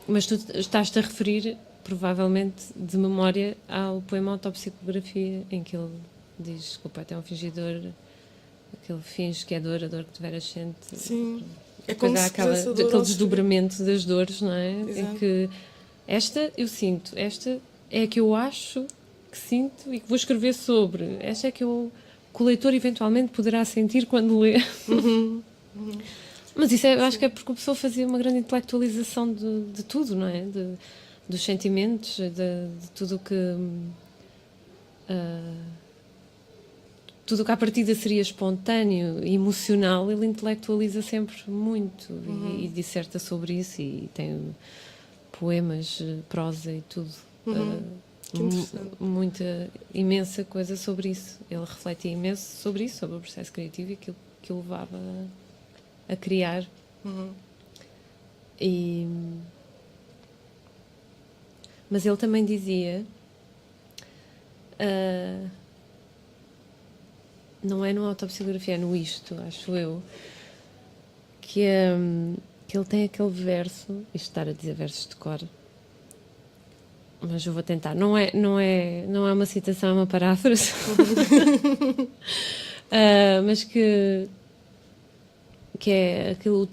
Mas tu estás-te a referir, provavelmente, de memória ao poema Autopsicografia, em que ele diz que o poeta é um fingidor, que ele finge que é dor, a dor que tiver sente. Sim. É Depois como há se fizesse a dor aquele ao escrever. desdobramento das dores, não é? Exato. Em que esta eu sinto, esta é a que eu acho que sinto e que vou escrever sobre. Esta é que o leitor eventualmente poderá sentir quando lê. Mas isso eu acho que é porque a pessoa fazia uma grande intelectualização de tudo, não é? Dos sentimentos, de tudo o que. Tudo o que à partida seria espontâneo e emocional, ele intelectualiza sempre muito e disserta sobre isso e tem poemas, prosa e tudo. Que interessante. Muita, imensa coisa sobre isso. Ele refletia imenso sobre isso, sobre o processo criativo e aquilo que o levava a criar. Mas ele também dizia, não é no Autopsicografia, é no Isto, acho eu, que ele tem aquele verso, isto estar a dizer versos de cor, mas eu vou tentar, não é uma citação, é uma paráfrase, mas que é aquilo,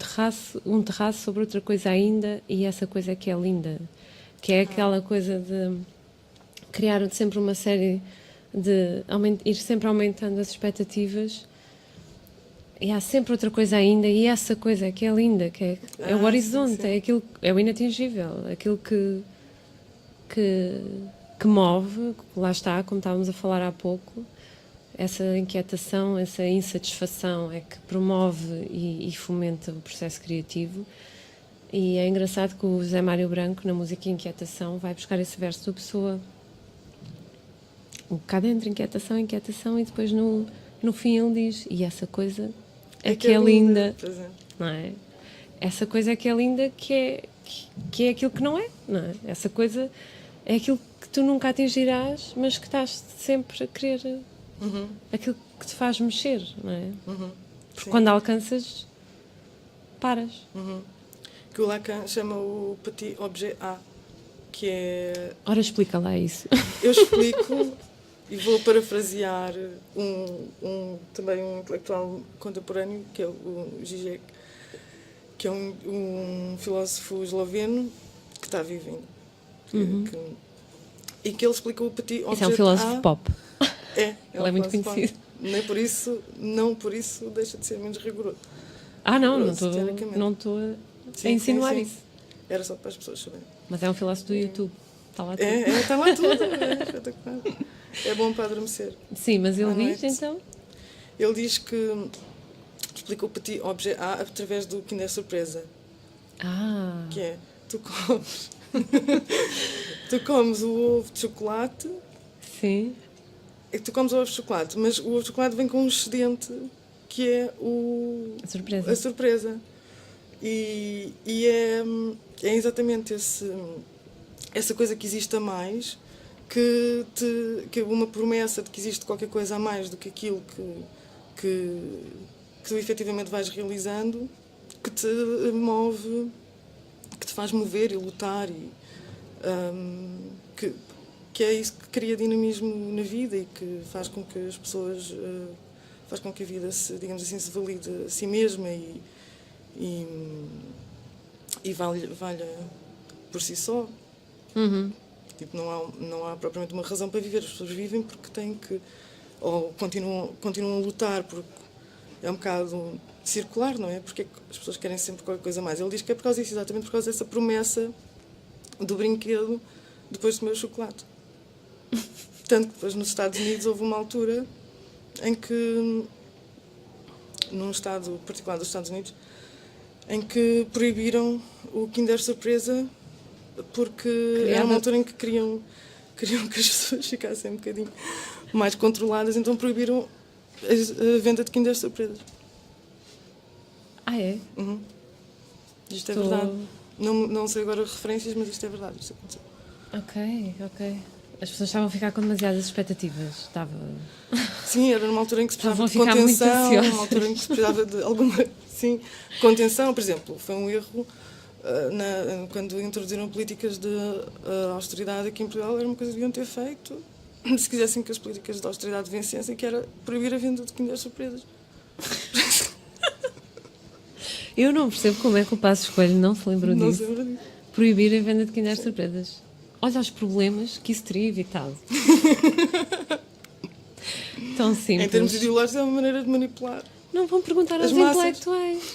um terraço sobre outra coisa ainda, e essa coisa é que é linda, que é aquela coisa de criar sempre uma série de ir sempre aumentando as expectativas, e há sempre outra coisa ainda, e essa coisa é que é linda, que é o horizonte, sim. é aquilo, é o inatingível, aquilo que move, lá está, como estávamos a falar há pouco, essa inquietação, essa insatisfação é que promove e fomenta o processo criativo. E é engraçado que o José Mário Branco, na música Inquietação, vai buscar esse verso da pessoa cá dentro, inquietação, e depois no fim ele diz, e essa coisa é que é linda, não é? Essa coisa é que é linda, que é aquilo que não é? Essa coisa é aquilo que tu nunca atingirás, mas que estás sempre a querer, aquilo que te faz mexer, não é? Porque quando alcanças, paras. Que o Lacan chama o petit objet A, que é... Ora, explica lá isso. Eu explico e vou parafrasear também um intelectual contemporâneo, que é o Zizek, que é um filósofo esloveno que está vivo ainda. E que ele explica o petit objet A. Isso é um filósofo pop. Ele é muito conhecido. Não por isso deixa de ser menos rigoroso. Não estou a insinuar isso. Era só para as pessoas saberem. Mas é um filósofo do YouTube. Está lá tudo. Está lá tudo. É espetacular. É bom para adormecer. Sim, mas ele noite. diz, então? Ele diz que explica o petit objet A através do Kinder Surpresa. Que é, tu comes o ovo de chocolate. Sim. Tu comes o ovo de chocolate, mas o ovo de chocolate vem com um excedente que é a surpresa. E é exatamente essa coisa que existe a mais, que uma promessa de que existe qualquer coisa a mais do que aquilo que tu efetivamente vais realizando, que te move, que te faz mover e lutar, e que é isso que cria dinamismo na vida e que faz com que as pessoas, faz com que a vida se, digamos assim, se valide a si mesma e valha por si só. Tipo, não há propriamente uma razão para viver. As pessoas vivem porque têm que, ou continuam a lutar, porque é um bocado circular, não é? Porque é que as pessoas querem sempre qualquer coisa a mais. Ele diz que é por causa disso, exatamente por causa dessa promessa do brinquedo depois de comer o chocolate. Tanto que depois nos Estados Unidos houve uma altura em que, num estado particular dos Estados Unidos, em que proibiram o Kinder Surpresa porque era uma altura em que queriam que as pessoas ficassem um bocadinho mais controladas, então proibiram a venda de Kinder Surpresas. É? Isto é verdade. Não sei agora referências, mas isto é verdade. Isto aconteceu. Ok. As pessoas estavam a ficar com demasiadas expectativas. Sim, era numa altura em que se precisava de contenção, contenção, numa altura em que se precisava de alguma contenção. Por exemplo, foi um erro quando introduziram políticas de austeridade aqui em Portugal, era uma coisa que deviam ter feito se quisessem que as políticas de austeridade vencessem, que era proibir a venda de Kinder Surpresas. Eu não percebo como é que o Passos Coelho não se lembrou disso. Não se lembra disso. Proibir a venda de Kinder Surpresas. Olha os problemas que isso teria evitado. Tão simples. Em termos ideológicos é uma maneira de manipular. Não vão perguntar As aos massas. intelectuais.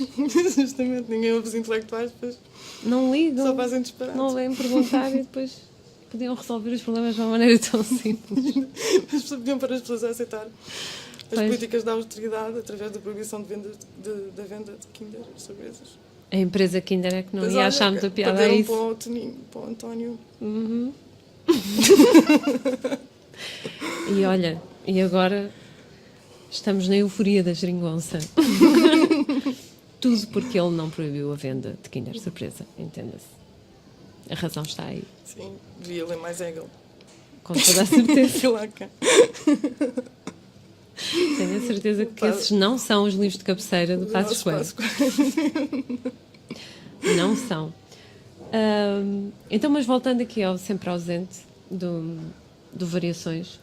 Justamente, ninguém ouve os intelectuais, depois Não ligam. só fazem disparates. Não vêm perguntar e depois podiam resolver os problemas de uma maneira tão simples. As pessoas pediam para as pessoas aceitar as Pois. políticas da austeridade através da proibição de da venda de Kinder Surpresas. A empresa Kinder é que não Pois ia olha, achar muita piada a perderam isso. para o Toninho, para o António. Uhum. E olha, e agora estamos na euforia da geringonça. Tudo porque ele não proibiu a venda de Kinder Surpresa, entenda-se. A razão está aí, Sim, devia ler mais Hegel. com toda a certeza. Sei lá quem. Tenho a certeza que Pá. esses não são os livros de cabeceira do Passos Nosso Coelho. Não são. Então, mas voltando aqui ao sempre ausente do Variações.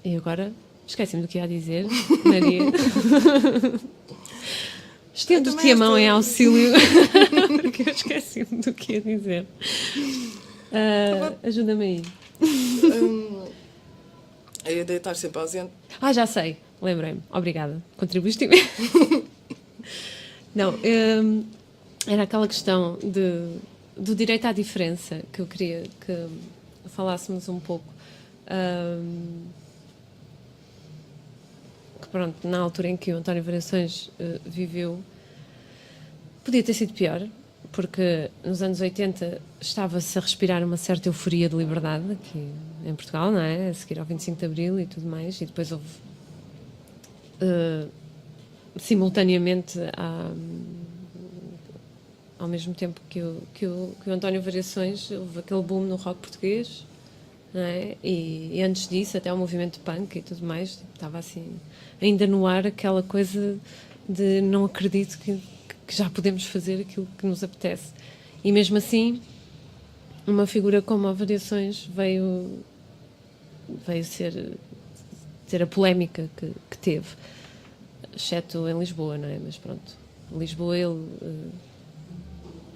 E agora esqueci-me do que ia dizer, Maria. Estendo-te a mão em auxílio, porque eu esqueci-me do que ia dizer. Ajuda-me aí. A ideia de estar sempre ausente. Já sei, lembrei-me. Obrigada. Contribuíste bem. Não, era aquela questão do direito à diferença que eu queria que falássemos um pouco. Que pronto, na altura em que o António Variações viveu, podia ter sido pior, porque nos anos 80 estava-se a respirar uma certa euforia de liberdade aqui em Portugal, não é? A seguir ao 25 de Abril e tudo mais, e depois houve simultaneamente ao mesmo tempo que o António Variações, houve aquele boom no rock português, não é? E antes disso até o movimento punk e tudo mais, tipo, estava assim ainda no ar aquela coisa de não acredito que já podemos fazer aquilo que nos apetece, e mesmo assim uma figura como a Variações veio ter a polémica que teve, exceto em Lisboa, não é? Mas pronto, em Lisboa ele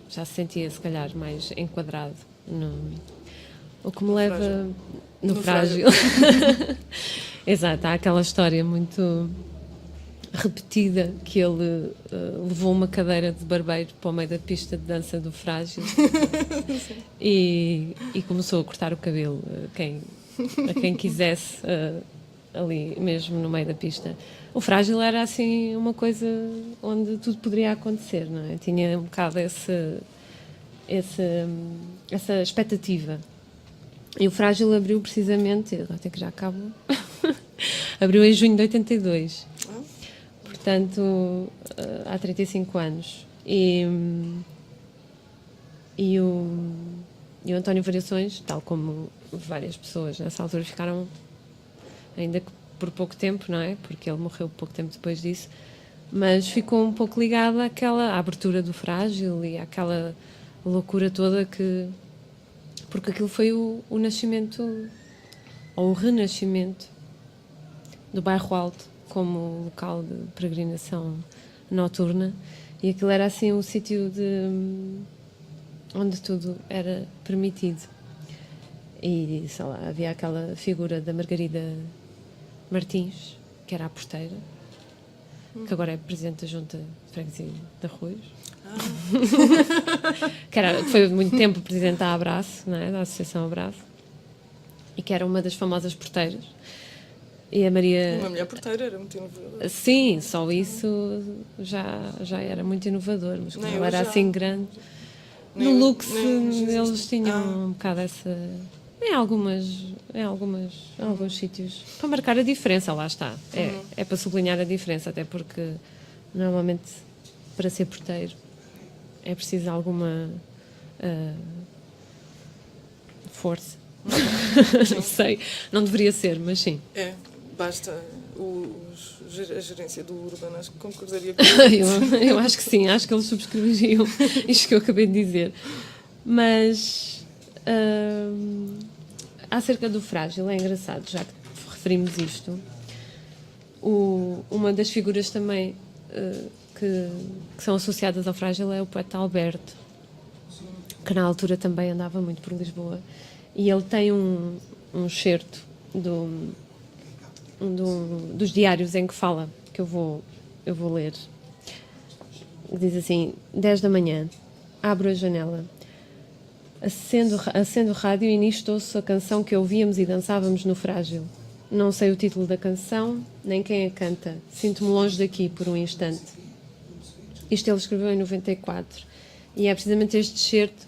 já se sentia se calhar mais enquadrado o que me leva no frágil. Exato, há aquela história muito repetida que ele levou uma cadeira de barbeiro para o meio da pista de dança do Frágil e começou a cortar o cabelo a quem quisesse ali mesmo no meio da pista. O Frágil era assim uma coisa onde tudo poderia acontecer, não é? Tinha um bocado essa expectativa. E o Frágil abriu precisamente, até que já acabou, abriu em junho de 82. Portanto, há 35 anos. E o António Variações, tal como várias pessoas nessa altura, ficaram, ainda que por pouco tempo, não é? Porque ele morreu pouco tempo depois disso, mas ficou um pouco ligado à abertura do Frágil e àquela loucura toda porque aquilo foi o nascimento, ou o renascimento, do Bairro Alto como local de peregrinação noturna, e aquilo era assim um sítio onde tudo era permitido. E sei lá, havia aquela figura da Margarida Martins, que era a porteira, que agora é presidente da Junta de Freguesia de Arroios. Que foi muito tempo presidente da Abraço, não é? Da Associação Abraço, e que era uma das famosas porteiras. E a Maria... Uma mulher porteira era muito inovadora. Sim, só isso já era muito inovador, mas como ela era assim grande... No Lux eles tinham um bocado essa... Em alguns sítios, para marcar a diferença, lá está. É para sublinhar a diferença, até porque normalmente para ser porteiro é preciso alguma força. Não sei, não deveria ser, mas sim. Basta a gerência do Urban, acho que concordaria com eu acho que sim, acho que eles subscreveriam isto que eu acabei de dizer. Mas acerca do Frágil, é engraçado, já que referimos isto, uma das figuras também que são associadas ao Frágil é o poeta Alberto, que na altura também andava muito por Lisboa, e ele tem um excerto dos diários em que fala, que eu vou ler. Diz assim: 10 da manhã, abro a janela, acendo o rádio e nisto ouço a canção que ouvíamos e dançávamos no Frágil. Não sei o título da canção, nem quem a canta. Sinto-me longe daqui por um instante. Isto ele escreveu em 94. E é precisamente este excerto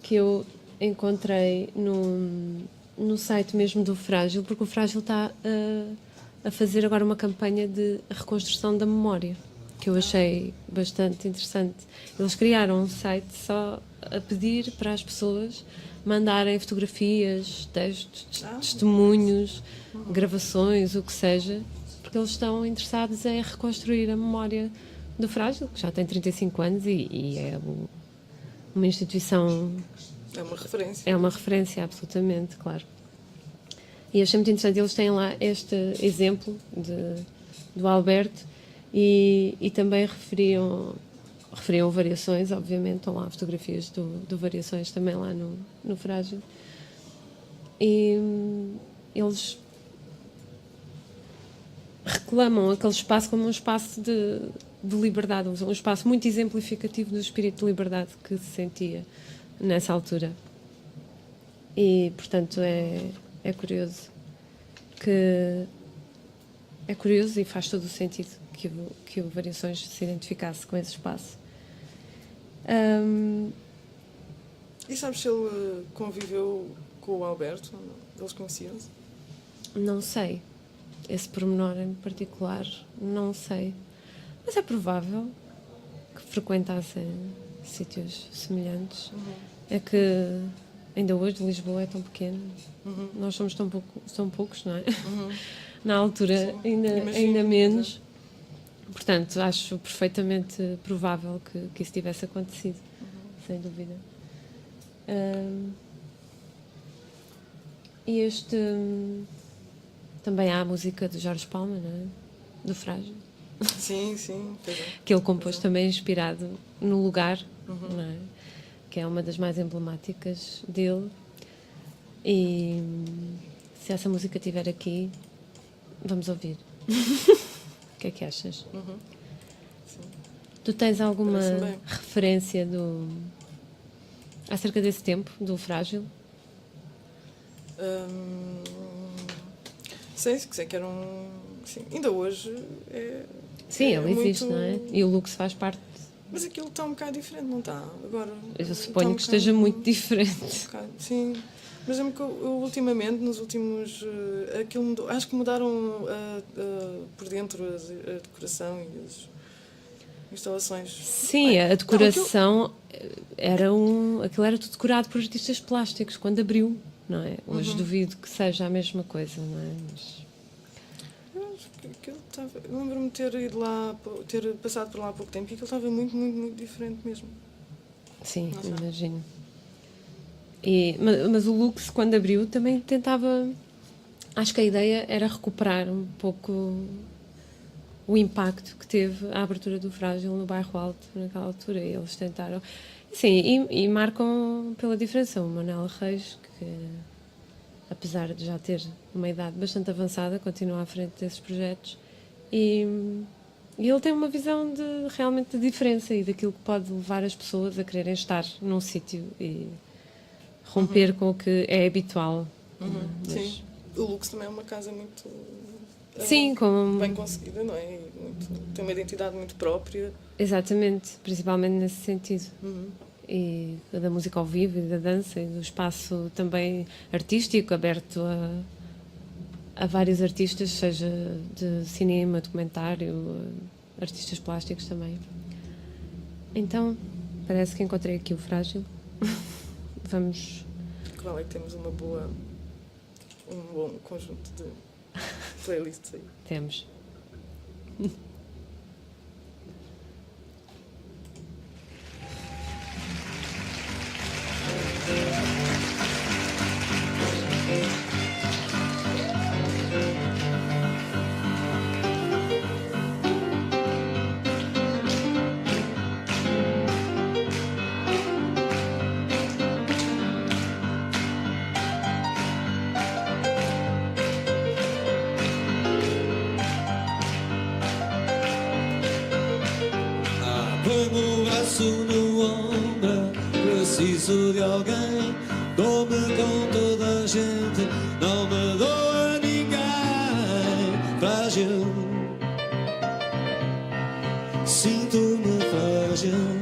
que eu encontrei no site mesmo do Frágil, porque o Frágil está a fazer agora uma campanha de reconstrução da memória, que eu achei bastante interessante. Eles criaram um site só a pedir para as pessoas mandarem fotografias, textos, testemunhos, gravações, o que seja, porque eles estão interessados em reconstruir a memória do Frágil, que já tem 35 anos e é uma instituição... É uma referência. É uma referência, absolutamente, claro. E achei muito interessante, eles têm lá este exemplo do Alberto e também referiam variações, obviamente, estão lá fotografias do variações também lá no Frágil. E eles reclamam aquele espaço como um espaço de liberdade, um espaço muito exemplificativo do espírito de liberdade que se sentia nessa altura. E, portanto, é curioso e faz todo o sentido que o Variações se identificasse com esse espaço. E sabes se ele conviveu com o Alberto? Eles conheciam-se? Não sei. Esse pormenor em particular, não sei. Mas é provável que frequentassem sítios semelhantes. É que ainda hoje Lisboa é tão pequena. Nós somos tão poucos, não é? Na altura, ainda menos. Portanto, acho perfeitamente provável que isso tivesse acontecido, sem dúvida. E também há a música de Jorge Palma, não é? Do Frágil. Sim, pois é. Que ele compôs também inspirado no Lugar, não é? Que é uma das mais emblemáticas dele. E se essa música estiver aqui, vamos ouvir. O que é que achas? Tu tens alguma referência acerca desse tempo, do Frágil? Sei que era um... Sim, ainda hoje é... Sim, é ele existe, muito... não é? E o Lux faz parte... Mas aquilo está um bocado diferente, não está? Agora, Eu suponho que esteja muito diferente. Sim, mas lembro que eu ultimamente, nos últimos... aquilo mudou, acho que mudaram por dentro a decoração e as instalações. Sim, a decoração aquilo era tudo decorado por artistas plásticos quando abriu, não é? Hoje duvido que seja a mesma coisa, não é? Mas... Eu lembro-me de ter ido lá, ter passado por lá há pouco tempo e aquilo estava muito, muito, muito diferente mesmo. Sim, imagino. Mas o Lux, quando abriu, também tentava... Acho que a ideia era recuperar um pouco o impacto que teve a abertura do Frágil no Bairro Alto naquela altura. E eles tentaram... Sim, e marcam pela diferença. O Manuel Reis, que apesar de já ter uma idade bastante avançada, continua à frente desses projetos. E ele tem uma visão realmente de diferença e daquilo que pode levar as pessoas a quererem estar num sítio e romper com o que é habitual. Mas... Sim, o Lux também é uma casa muito bem conseguida, não é? Tem uma identidade muito própria. Exatamente, principalmente nesse sentido. E da música ao vivo e da dança e do espaço também artístico aberto a vários artistas, seja de cinema, documentário, artistas plásticos também. Então, parece que encontrei aqui o Frágil. Vamos... Que vale é que temos um bom conjunto de playlists aí. Temos. Põe-me o braço no ombro, preciso de alguém. Dou-me com toda a gente, não me dou a ninguém. Frágil, sinto-me frágil.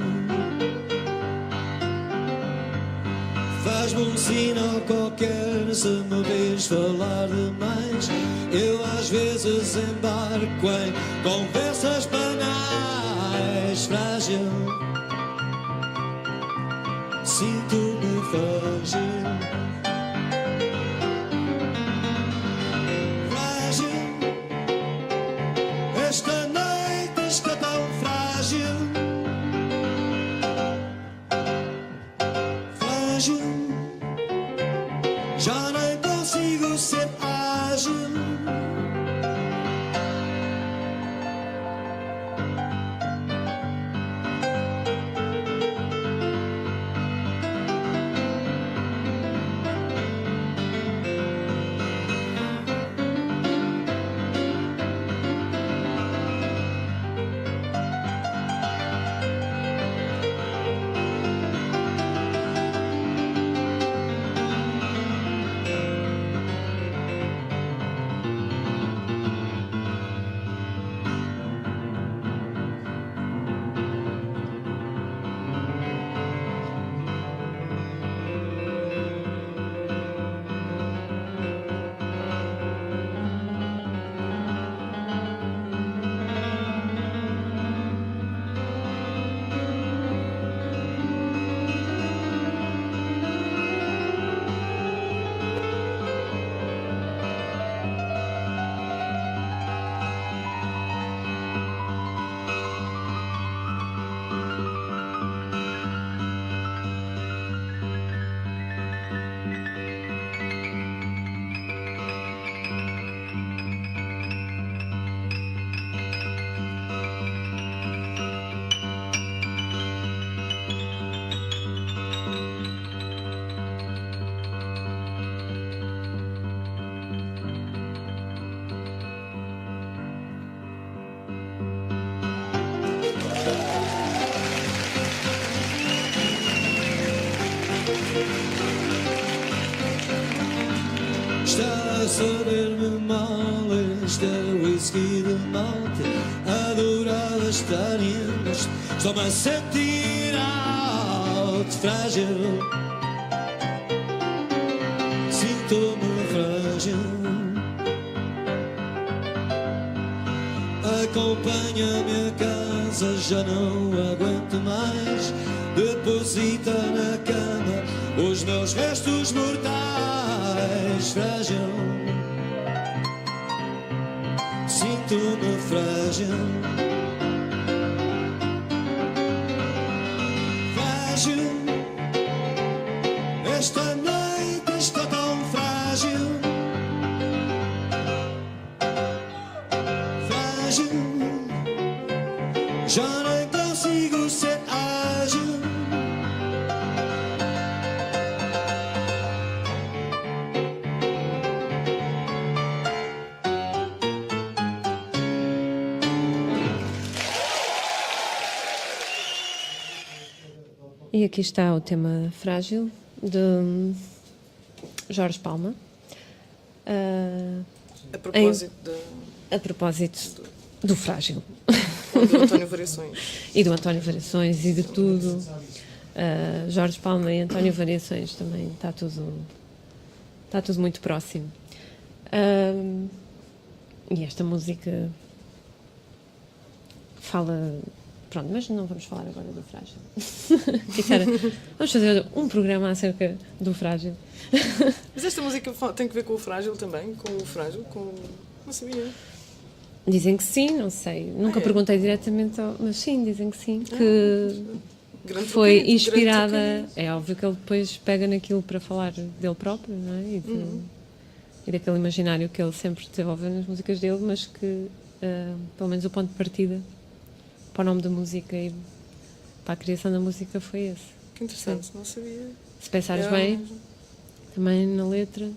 Faz-me um sinal qualquer se me vês falar demais. Eu às vezes embarco em conversas banais. Frágil, sinto-me frágil. Frágil, esta noite está tão frágil. Frágil, já nem consigo ser ágil. Está a saber-me mal este whisky de malte. Adorava estar em este, estou-me a sentir alto. Frágil, sinto-me frágil. Acompanha-me a casa, já não aguento mais. Deposita na cama os meus restos mortais. Frágil, sinto-me frágil. Frágil, esta noite está tão frágil. Frágil, já nem consigo ser ágil. E aqui está o tema Frágil, de Jorge Palma. A propósito A propósito do Frágil. do António Variações. E do António Variações e de tudo. Jorge Palma e António Variações também está tudo muito próximo. E esta música fala. Pronto, mas não vamos falar agora do Frágil. Vamos fazer um programa acerca do Frágil. Mas esta música tem que ver com o Frágil também? Com o Frágil? Não sabia. Dizem que sim, não sei. Nunca perguntei diretamente, mas sim, dizem que sim. Que foi inspirada. É óbvio que ele depois pega naquilo para falar dele próprio, não é? E daquele imaginário que ele sempre desenvolveu nas músicas dele, mas que, pelo menos, o ponto de partida para o nome da música e para a criação da música foi esse. Que interessante, não sabia. Se pensares bem, também na letra,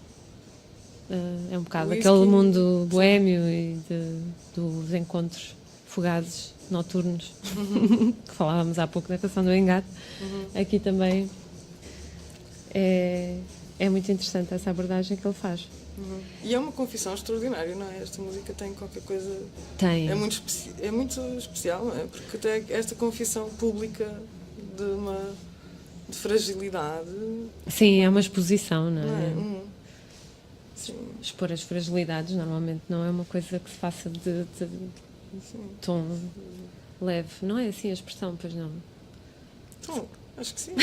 é um bocado Whisky, aquele mundo boémio e dos encontros fugazes noturnos, que falávamos há pouco da canção do Engate. Aqui também é muito interessante essa abordagem que ele faz. E é uma confissão extraordinária, não é? Esta música tem qualquer coisa... Tem. É muito especial, não é? Porque tem esta confissão pública de fragilidade. Sim, é uma exposição, não Não é? é? Sim, Expor as fragilidades normalmente não é uma coisa que se faça de sim. tom leve. Não é assim a expressão, pois não? Então, acho que sim.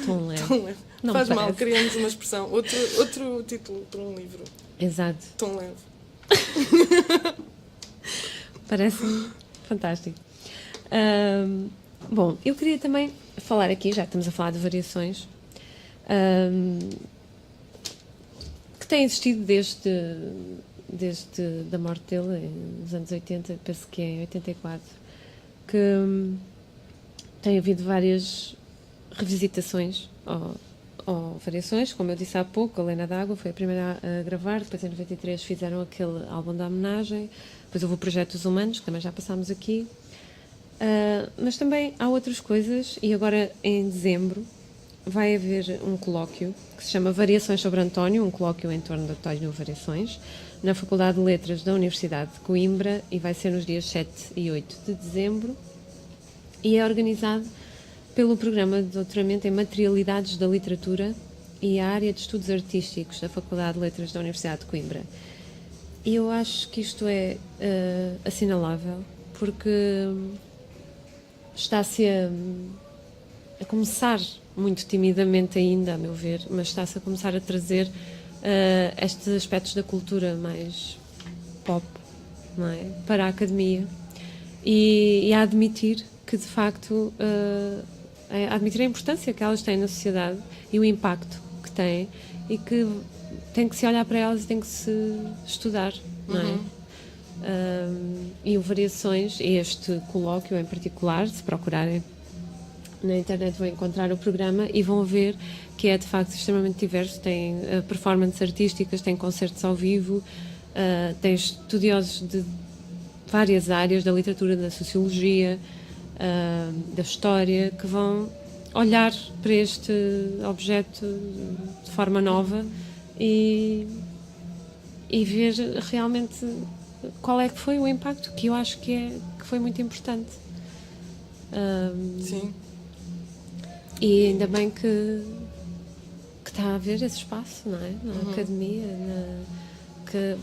Tom leve. Tom leve. Não Faz me mal, parece. criamos uma expressão. Outro título para um livro. Exato. Tom leve. Parece-me fantástico. Bom, eu queria também falar aqui, já que estamos a falar de variações, que tem existido desde a morte dele, nos anos 80, penso que é em 84, que tem havido várias revisitações ou variações, como eu disse há pouco, a Lena d'Água foi a primeira a gravar, depois em 93 fizeram aquele álbum da homenagem, depois houve o Projeto dos Humanos, que também já passámos aqui, mas também há outras coisas, e agora em dezembro vai haver um colóquio que se chama Variações sobre António, um colóquio em torno de António Variações, na Faculdade de Letras da Universidade de Coimbra, e vai ser nos dias 7 e 8 de dezembro, e é organizado pelo Programa de Doutoramento em Materialidades da Literatura e a Área de Estudos Artísticos da Faculdade de Letras da Universidade de Coimbra. E eu acho que isto é assinalável, porque está-se a começar, muito timidamente ainda, a meu ver, mas está-se a começar a trazer estes aspectos da cultura mais pop, não é? Para a academia e a admitir que, de facto, a admitir a importância que elas têm na sociedade e o impacto que têm, e que tem que se olhar para elas e tem que se estudar, não é? E o Variações, este colóquio em particular, se procurarem na internet vão encontrar o programa e vão ver que é de facto extremamente diverso, tem performances artísticas, tem concertos ao vivo, tem estudiosos de várias áreas, da literatura, da sociologia, da história, que vão olhar para este objeto de forma nova e ver realmente qual é que foi o impacto, que eu acho que foi muito importante. Sim. E ainda bem que está a haver esse espaço, não é? Na academia, que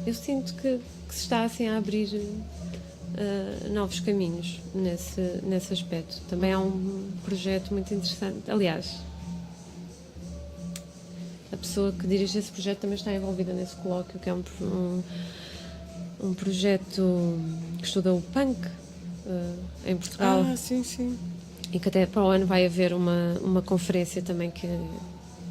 eu sinto que se está assim a abrir novos caminhos nesse aspecto. Também há um projeto muito interessante. Aliás, a pessoa que dirige esse projeto também está envolvida nesse colóquio, que é um projeto que estuda o punk em Portugal. Sim, sim. E que até para o ano vai haver uma conferência também que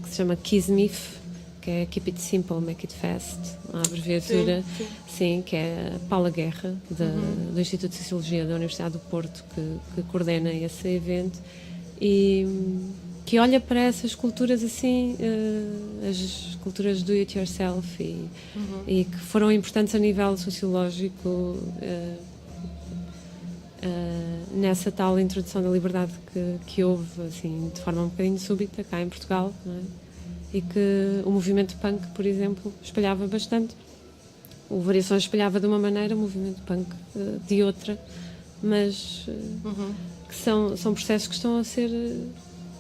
se chama KISMIF, que é Keep It Simple, Make It Fast, a abreviatura, sim, que é a Paula Guerra, do Instituto de Sociologia da Universidade do Porto, que coordena esse evento, e que olha para essas culturas assim, as culturas do it yourself, e que foram importantes a nível sociológico, nessa tal introdução da liberdade que houve assim, de forma um bocadinho súbita cá em Portugal, não é? E que o movimento punk, por exemplo, espalhava bastante. O Variações espalhava de uma maneira, o movimento punk de outra, mas que são processos que estão a ser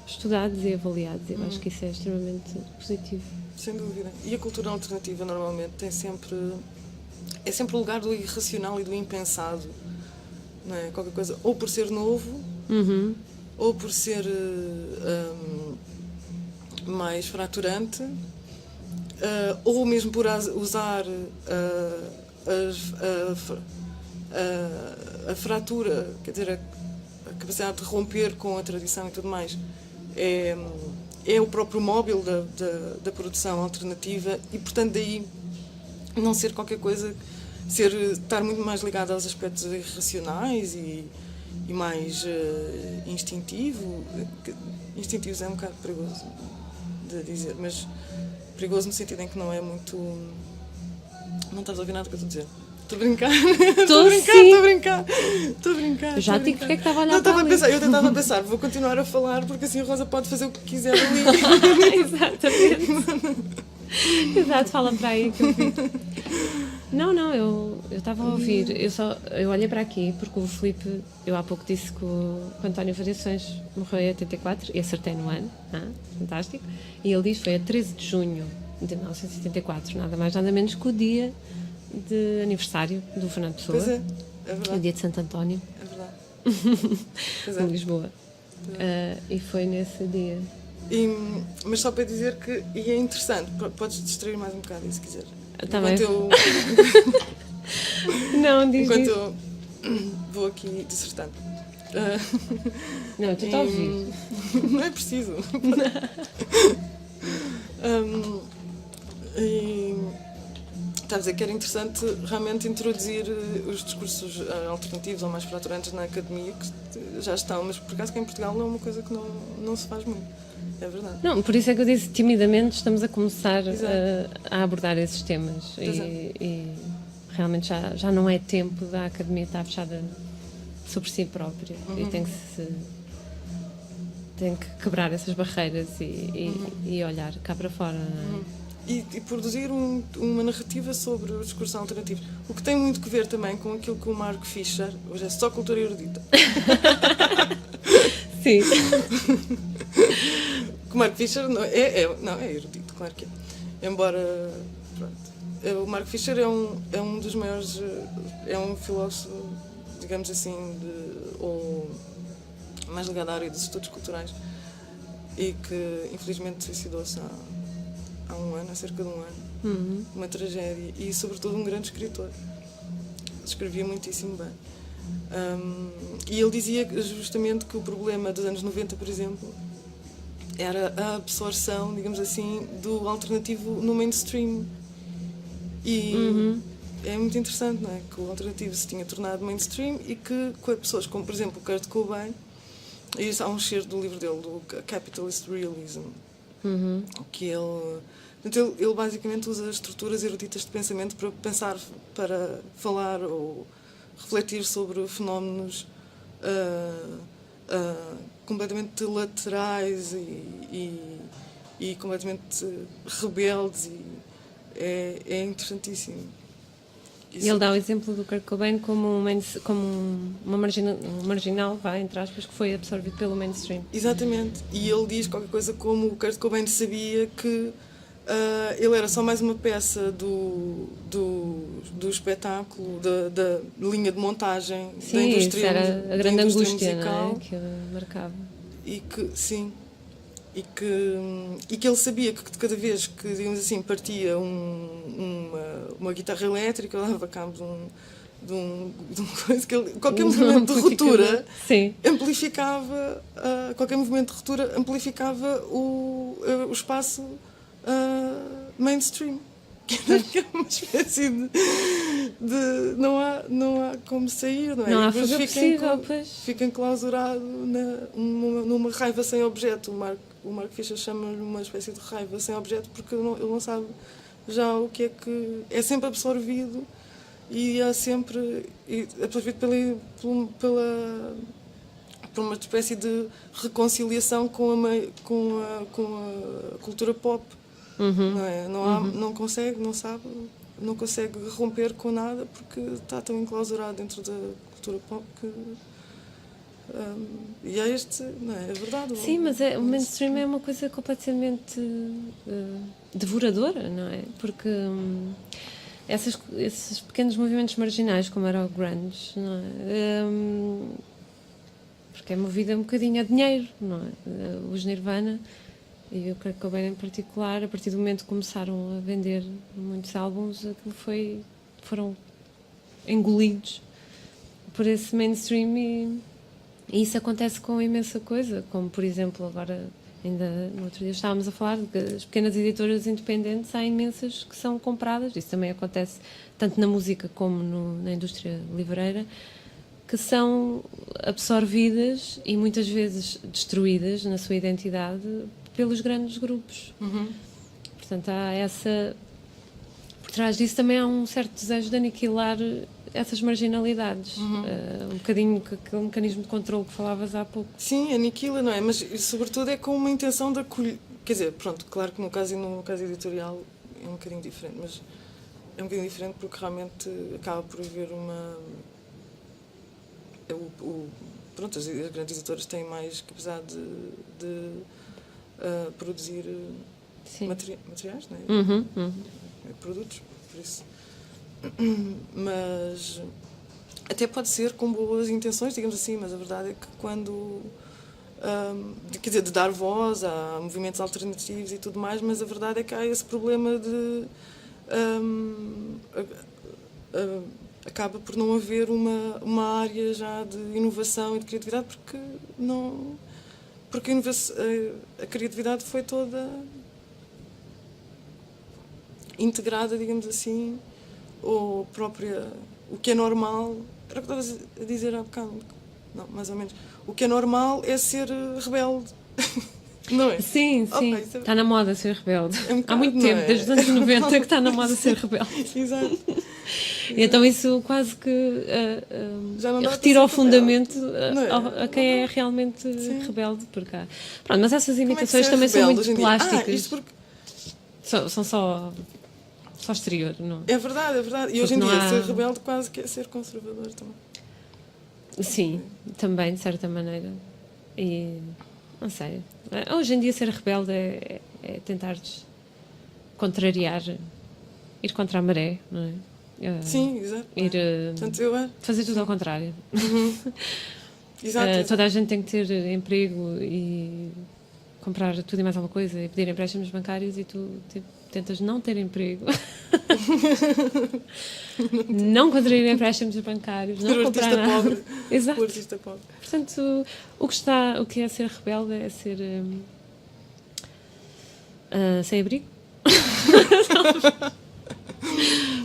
estudados e avaliados. Eu acho que isso é extremamente positivo. Sem dúvida. E a cultura alternativa normalmente é sempre o lugar do irracional e do impensado. Não é? Qualquer coisa, ou por ser novo, ou por ser mais fraturante, ou mesmo por usar a fratura, quer dizer, a capacidade de romper com a tradição e tudo mais, é o próprio móvel da produção alternativa, e portanto daí não ser qualquer coisa, estar muito mais ligado aos aspectos irracionais e mais instintivo. Instintivos é um bocado perigoso de dizer, mas perigoso no sentido em que não é muito... Não estás a ouvir nada do que eu estou a dizer. Estou a brincar. Tô, sim. Estou a brincar. Estou a brincar. Eu já estou a digo brincar. porque é que estava a olhar Não, para ali. eu estava a pensar, vou continuar a falar porque assim a Rosa pode fazer o que quiser ali. Exatamente. Exato, fala para aí que eu vi. Não, eu estava a ouvir. Eu olhei para aqui porque o Filipe, eu há pouco disse que o António Variações morreu em 84 e acertei no ano. Fantástico. E ele diz que foi a 13 de junho de 1974, nada mais nada menos que o dia de aniversário do Fernando Pessoa. Pois é O verdade. dia de Santo António, É verdade. Pois é. em Lisboa. E foi nesse dia. Mas só para dizer que e é interessante, podes distrair mais um bocado se quiser. Tá bem. Enquanto Não, diz enquanto isso. eu vou aqui dissertando. Não, tu está a ouvir. Não é preciso. Está a dizer que era interessante realmente introduzir os discursos alternativos ou mais fraturantes na academia, que já estão, mas por acaso que em Portugal não é uma coisa que não se faz muito. É verdade. Não, por isso é que eu disse timidamente estamos a começar Exato. a abordar esses temas e realmente já não é tempo da academia estar fechada sobre si própria e tem que quebrar essas barreiras e olhar cá para fora. Não é? E produzir uma narrativa sobre o discurso alternativo. O que tem muito que ver também com aquilo que o Mark Fisher, hoje é só cultura erudita, Sim. que o Mark Fisher não é erudito, claro que é. Embora, pronto, o Mark Fisher é um dos maiores, é um filósofo, digamos assim, ou mais ligado à área dos estudos culturais e que infelizmente suicidou-se há um ano, há cerca de um ano. Uma tragédia e sobretudo um grande escritor. Escrevia muitíssimo bem. E ele dizia justamente que o problema dos anos 90, por exemplo, era a absorção, digamos assim, do alternativo no mainstream. E é muito interessante, não é? Que o alternativo se tinha tornado mainstream e que com pessoas como, por exemplo, o Kurt Cobain, e isso há um cheiro do livro dele, do Capitalist Realism, que ele basicamente usa estruturas eruditas de pensamento para pensar, para falar ou refletir sobre fenómenos completamente laterais e completamente rebeldes e é interessantíssimo. E ele dá o exemplo do Kurt Cobain como um marginal, vai, entre aspas, que foi absorvido pelo mainstream. Exatamente. E ele diz qualquer coisa como o Kurt Cobain sabia que ele era só mais uma peça do espetáculo, da linha de montagem da Sim, indústria, isso era a da grande indústria angústia, musical. não é? Que ele marcava. E que, sim, e que ele sabia que de cada vez que, digamos assim, partia uma guitarra elétrica, dava cabo de um coisa que ele, qualquer movimento de ruptura Sim. amplificava, qualquer movimento de ruptura amplificava o espaço mainstream. Que é uma espécie de não há como sair, não é? Não há E depois fuga possível, pois. fica enclausurado numa raiva sem objeto. O Mark Fisher chama-lhe uma espécie de raiva sem objeto porque ele não sabe já o que é sempre absorvido e é sempre absorvido por uma espécie de reconciliação com a cultura pop. Não é? Não consegue, não sabe, não consegue romper com nada porque está tão enclausurado dentro da cultura pop que e é não é? É verdade. Sim, mas o mainstream é uma coisa completamente devoradora, não é? Porque esses pequenos movimentos marginais, como era o grunge, não é? Porque é movida um bocadinho a dinheiro, não é? Os Nirvana e o Kurt Cobain em particular, a partir do momento que começaram a vender muitos álbuns, aquilo foram engolidos por esse mainstream e isso acontece com imensa coisa, como por exemplo agora, ainda no outro dia estávamos a falar de que as pequenas editoras independentes há imensas que são compradas, isso também acontece tanto na música como na indústria livreira, que são absorvidas e muitas vezes destruídas na sua identidade pelos grandes grupos. Portanto, há essa por trás disso também há um certo desejo de aniquilar essas marginalidades. Um bocadinho aquele mecanismo de controle que falavas há pouco. Sim, aniquila, não é? Mas, sobretudo, é com uma intenção de acolher. Quer dizer, pronto, claro que no caso editorial é um bocadinho diferente, mas é um bocadinho diferente porque realmente acaba por haver uma... Pronto, as grandes editoras têm mais capacidade de produzir Sim. materiais, não é? Produtos, por isso. Mas até pode ser com boas intenções, digamos assim, mas a verdade é que quando... quer dizer, de dar voz a movimentos alternativos e tudo mais, mas a verdade é que há esse problema de... acaba por não haver uma área já de inovação e de criatividade porque a criatividade foi toda integrada, digamos assim, ou própria, o que é normal, era o que estavas a dizer há bocado, não, mais ou menos, o que é normal é ser rebelde, não é? Sim, sim, Ok, isso é- está na moda ser rebelde. É um Há bocado, muito não tempo, é? desde os anos 90 que está na moda ser rebelde. Exato. E então isso quase que Já não dá para retira ser o fundamento Não é? a quem é realmente Sim. rebelde por cá. Pronto, mas essas Como é que imitações ser também são rebelde muito hoje em dia? plásticas. Isto porque... São só exterior, não? É verdade, é verdade. E Porque hoje em não dia há- ser rebelde quase que é ser conservador também. Sim, também, de certa maneira. E não sei. Hoje em dia ser rebelde é tentar contrariar, ir contra a maré, não é? Sim, exato. Ir Portanto, eu fazer tudo ao contrário. exato, exato. Toda a gente tem que ter emprego e comprar tudo e mais alguma coisa e pedir empréstimos bancários e tu tentas não ter emprego. Não contrair empréstimos bancários, não Ser o comprar artista nada. pobre. Exato. O artista pobre. Portanto, o que é ser rebelde é ser sem abrigo.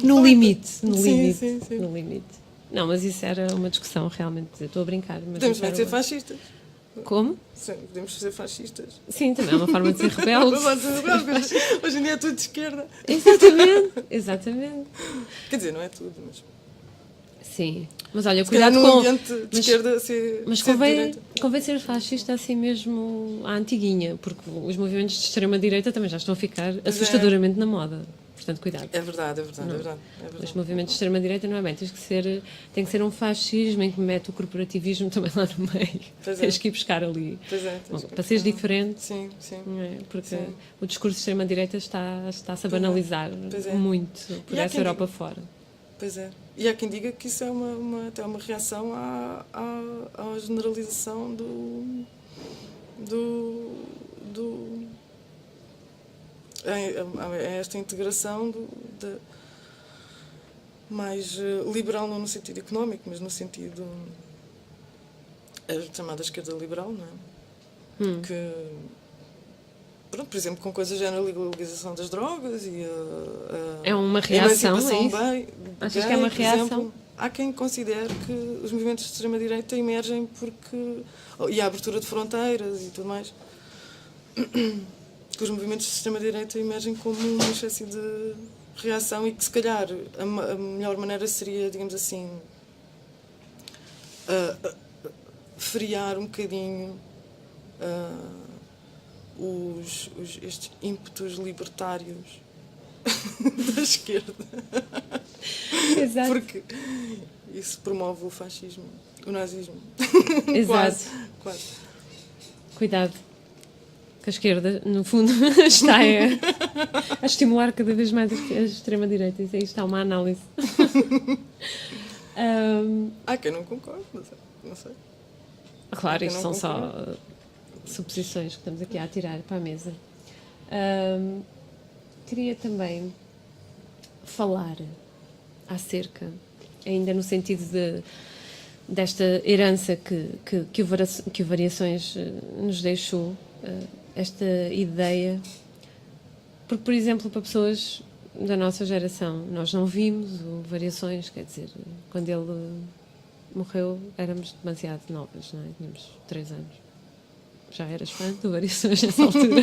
No limite, no Sim, limite, sim, sim. no limite. Não, mas isso era uma discussão realmente. Eu estou a brincar, mas Podemos isso era também ser uma- fascistas. Como? Sim, podemos ser fascistas. Sim, também é uma forma de ser rebelde. Mas pode ser rebelde, porque hoje em dia é tudo de esquerda. Exatamente, exatamente. Quer dizer, não é tudo, mas... Sim, mas olha, Se calhar cuidado num com... ambiente de mas- esquerda ser, Mas ser de convém, direita. convém ser fascista assim mesmo à antiguinha, porque os movimentos de extrema-direita também já estão a ficar assustadoramente na moda. Portanto, cuidado. É verdade, é verdade, Não. é verdade. É Os verdade. movimentos de extrema-direita não é bem, tem que ser um fascismo em que mete o corporativismo também lá no meio. Pois é. Tens que ir buscar ali. Pois é, Bom, tens que- para seres diferente, Sim, sim. não é? Porque Sim. o discurso de extrema-direita está-se a banalizar Pois é. muito por E há essa quem Europa diga- fora. Pois é. E há quem diga que isso é até uma reação à generalização a esta integração mais liberal, não no sentido económico, mas no sentido a chamada esquerda liberal, não é? Que, pronto, por exemplo, com coisas já na legalização das drogas e É uma a reação, emancipação é gay, Achas que é uma por reação? exemplo. Há quem considere que os movimentos de extrema-direita emergem porque... E a abertura de fronteiras e tudo mais. Que os movimentos de extrema-direita emergem como uma espécie de reação e que, se calhar, a melhor maneira seria, digamos assim, frear um bocadinho estes ímpetos libertários da esquerda. Exato. Porque isso promove o fascismo, o nazismo. Exato. Quase, quase. Cuidado. Que a esquerda, no fundo, está a estimular cada vez mais a extrema-direita. Isso aí está uma análise. Há quem não concorde, não sei. Claro, Eu isto não são só suposições que estamos aqui a atirar para a mesa. Queria também falar acerca, ainda no sentido desta herança que o Variações nos deixou, esta ideia, porque, por exemplo, para pessoas da nossa geração, nós não vimos o Variações, quer dizer, quando ele morreu éramos demasiado novas, não é? Tínhamos 3 anos. Já eras fã do Variações nessa altura.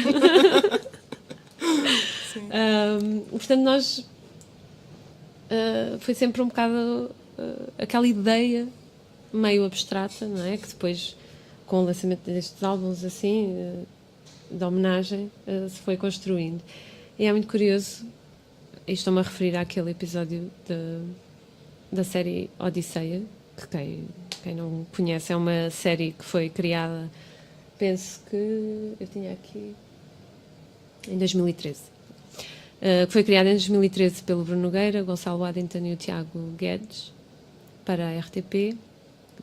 Portanto, nós foi sempre um bocado aquela ideia meio abstrata, não é? Que depois, com o lançamento destes álbuns assim, de homenagem, se foi construindo. E é muito curioso, e estou-me a referir àquele episódio da série Odisseia, que quem não conhece é uma série que foi criada, penso que eu tinha aqui, em 2013. Que foi criada em 2013 pelo Bruno Nogueira, Gonçalo Waddington e o Tiago Guedes, para a RTP,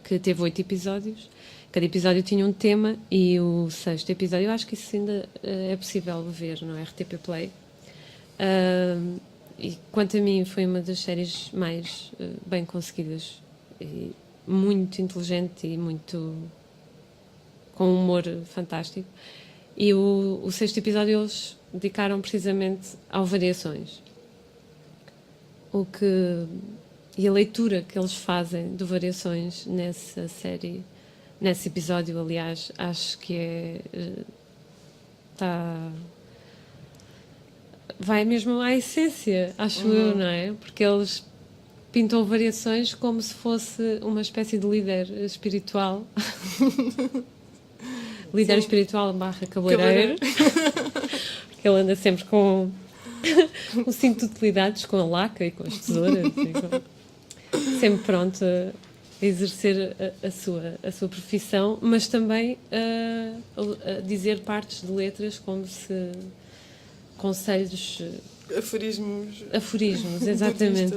que teve 8 episódios. Cada episódio tinha um tema e o 6º episódio, eu acho que isso ainda é possível ver no RTP Play. E quanto a mim, foi uma das séries mais bem conseguidas, e muito inteligente e muito com um humor fantástico. E o 6º episódio eles dedicaram precisamente ao Variações. E a leitura que eles fazem do Variações nessa série, nesse episódio, aliás, acho que vai mesmo à essência, acho eu, não é? Porque eles pintam Variações como se fosse uma espécie de líder espiritual. Líder espiritual / cabeleireiro. Porque ele anda sempre com o cinto de utilidades, com a laca e com as tesouras. Sempre pronto a exercer a sua profissão, mas também a dizer partes de letras como se conselhos... Aforismos, exatamente.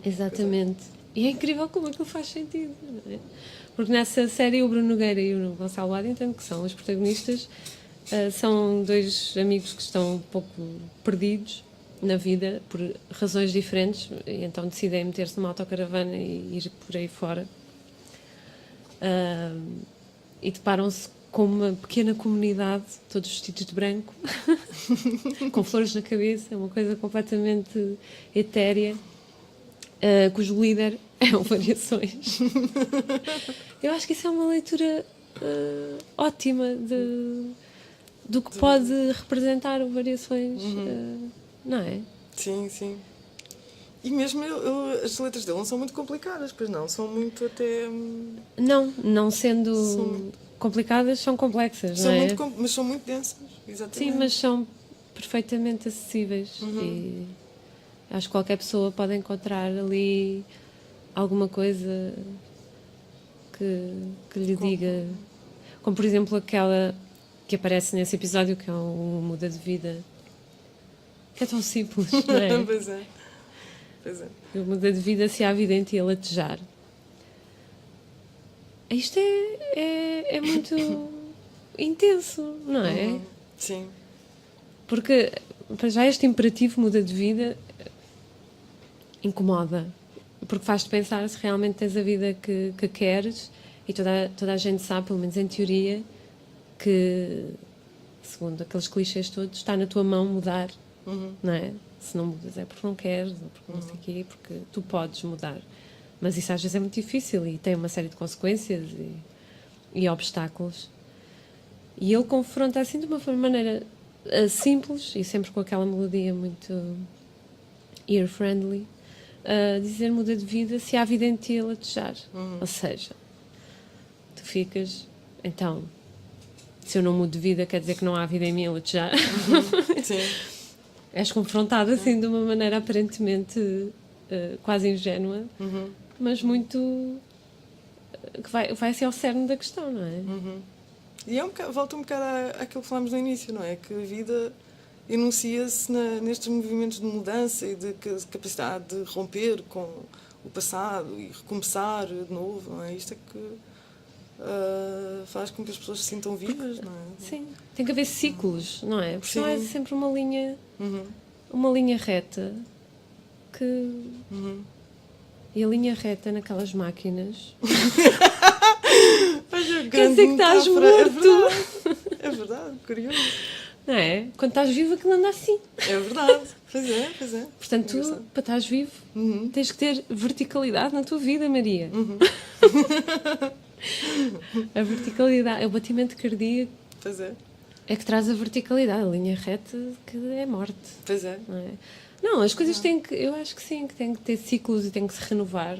Exatamente. E é incrível como aquilo faz sentido, não é? Porque nessa série o Bruno Nogueira e o Gonçalo Waddington, que são os protagonistas, são dois amigos que estão um pouco perdidos na vida por razões diferentes, e então decidem meter-se numa autocaravana e ir por aí fora. E deparam-se com uma pequena comunidade, todos vestidos de branco, com flores na cabeça, uma coisa completamente etérea, cujo líder é o Variações. Eu acho que isso é uma leitura ótima do que pode representar o Variações, não é? Sim, sim. E mesmo as letras dele não são muito complicadas, pois não? São muito até... Não sendo complicadas, são complexas, São não é? mas são muito densas, exatamente. Sim, mas são perfeitamente acessíveis. E acho que qualquer pessoa pode encontrar ali alguma coisa que lhe diga. Como, por exemplo, aquela que aparece nesse episódio, que é um Muda de Vida, que é tão simples, não é? Pois é. Pois é. O Muda de Vida se há vida em ti a latejar. Isto é muito intenso, não é? Sim. Porque para já este imperativo muda de vida incomoda, porque faz-te pensar se realmente tens a vida que queres, e toda a gente sabe, pelo menos em teoria, que, segundo aqueles clichês todos, está na tua mão mudar, não é? Se não mudas é porque não queres, ou porque não sei o quê, porque tu podes mudar. Mas isso às vezes é muito difícil e tem uma série de consequências e obstáculos. E ele confronta assim de uma maneira simples e sempre com aquela melodia muito ear-friendly, dizer muda de vida se há vida em ti a latejar. Ou seja, tu ficas, então, se eu não mudo de vida quer dizer que não há vida em mim a latejar. Sim. És confrontado assim de uma maneira aparentemente quase ingênua, mas muito que vai assim ao cerne da questão, não é? E volta um bocado àquilo que falámos no início, não é? Que a vida enuncia-se nestes movimentos de mudança e de capacidade de romper com o passado e recomeçar de novo, não é? Isto é que faz com que as pessoas se sintam vivas, não é? Sim, tem que haver ciclos, não é? Porque não é Sim. sempre uma linha reta que... E a linha reta naquelas máquinas... Quer dizer que estás morto! É verdade, curioso. Não é? Quando estás vivo aquilo anda assim. É verdade, pois é. Portanto, tu, para estás vivo, tens que ter verticalidade na tua vida, Maria. A verticalidade, o batimento cardíaco Pois é. é que traz a verticalidade. A linha reta que é morte. Pois é. Não é? Não, as coisas têm que, eu acho que sim, que têm que ter ciclos e têm que se renovar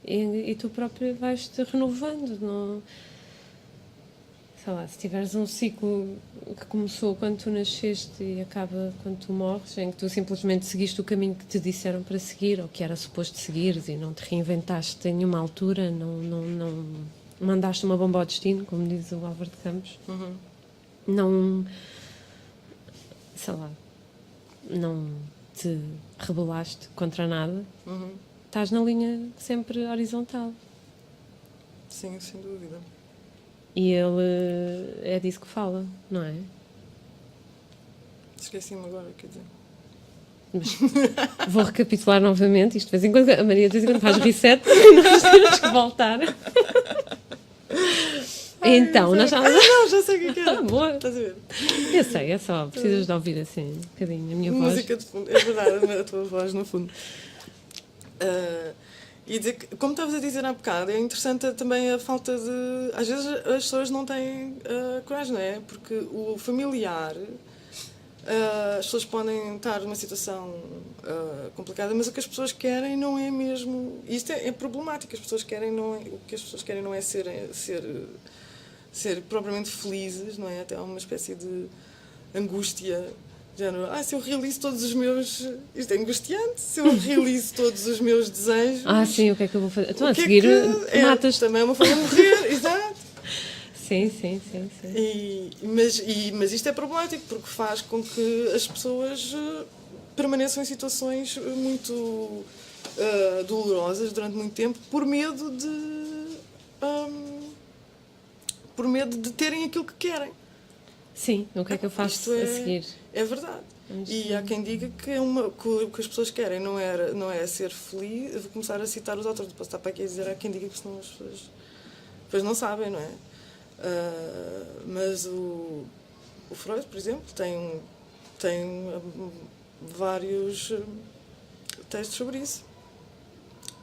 e tu própria vais-te renovando, não... Sei lá, se tiveres um ciclo que começou quando tu nasceste e acaba quando tu morres, em que tu simplesmente seguiste o caminho que te disseram para seguir ou que era suposto seguires e não te reinventaste em nenhuma altura, não mandaste uma bomba ao destino, como diz o Álvaro de Campos, não, sei lá, não te rebelaste contra nada, estás na linha sempre horizontal. Sim, sem dúvida. E ele é disso que fala, não é? Esqueci-me agora, quer dizer. Mas vou recapitular novamente, isto de vez em quando, a Maria de vez em quando faz reset e nós temos que voltar. Então, nós estávamos... Não, já sei o que é. Boa. Estás a ver? Eu sei, é só, precisas de ouvir assim um bocadinho a minha voz. Música de fundo, é verdade, a tua voz no fundo. E dizer que, como estavas a dizer há bocado, é interessante também a falta de... Às vezes as pessoas não têm coragem, não é? Porque o familiar, as pessoas podem estar numa situação complicada, mas o que as pessoas querem não é mesmo... Isto é problemático, as pessoas querem não é, o que as pessoas querem não é ser propriamente felizes, não é? Até há uma espécie de angústia... se eu realizo todos os meus... Isto é angustiante. Se eu realizo todos os meus desejos... Sim, o que é que eu vou fazer? Então, a que seguir, é matas. Também é uma forma de morrer, exato. Sim. Mas isto é problemático, porque faz com que as pessoas permaneçam em situações muito dolorosas durante muito tempo, por medo de terem aquilo que querem. Sim, o que é que eu faço a seguir? É verdade. E há quem diga que, que o que as pessoas querem não é ser feliz. Eu vou começar a citar os autores, posso estar para aqui a dizer, há quem diga que senão as pessoas depois não sabem, não é? Mas o Freud, por exemplo, tem vários textos sobre isso,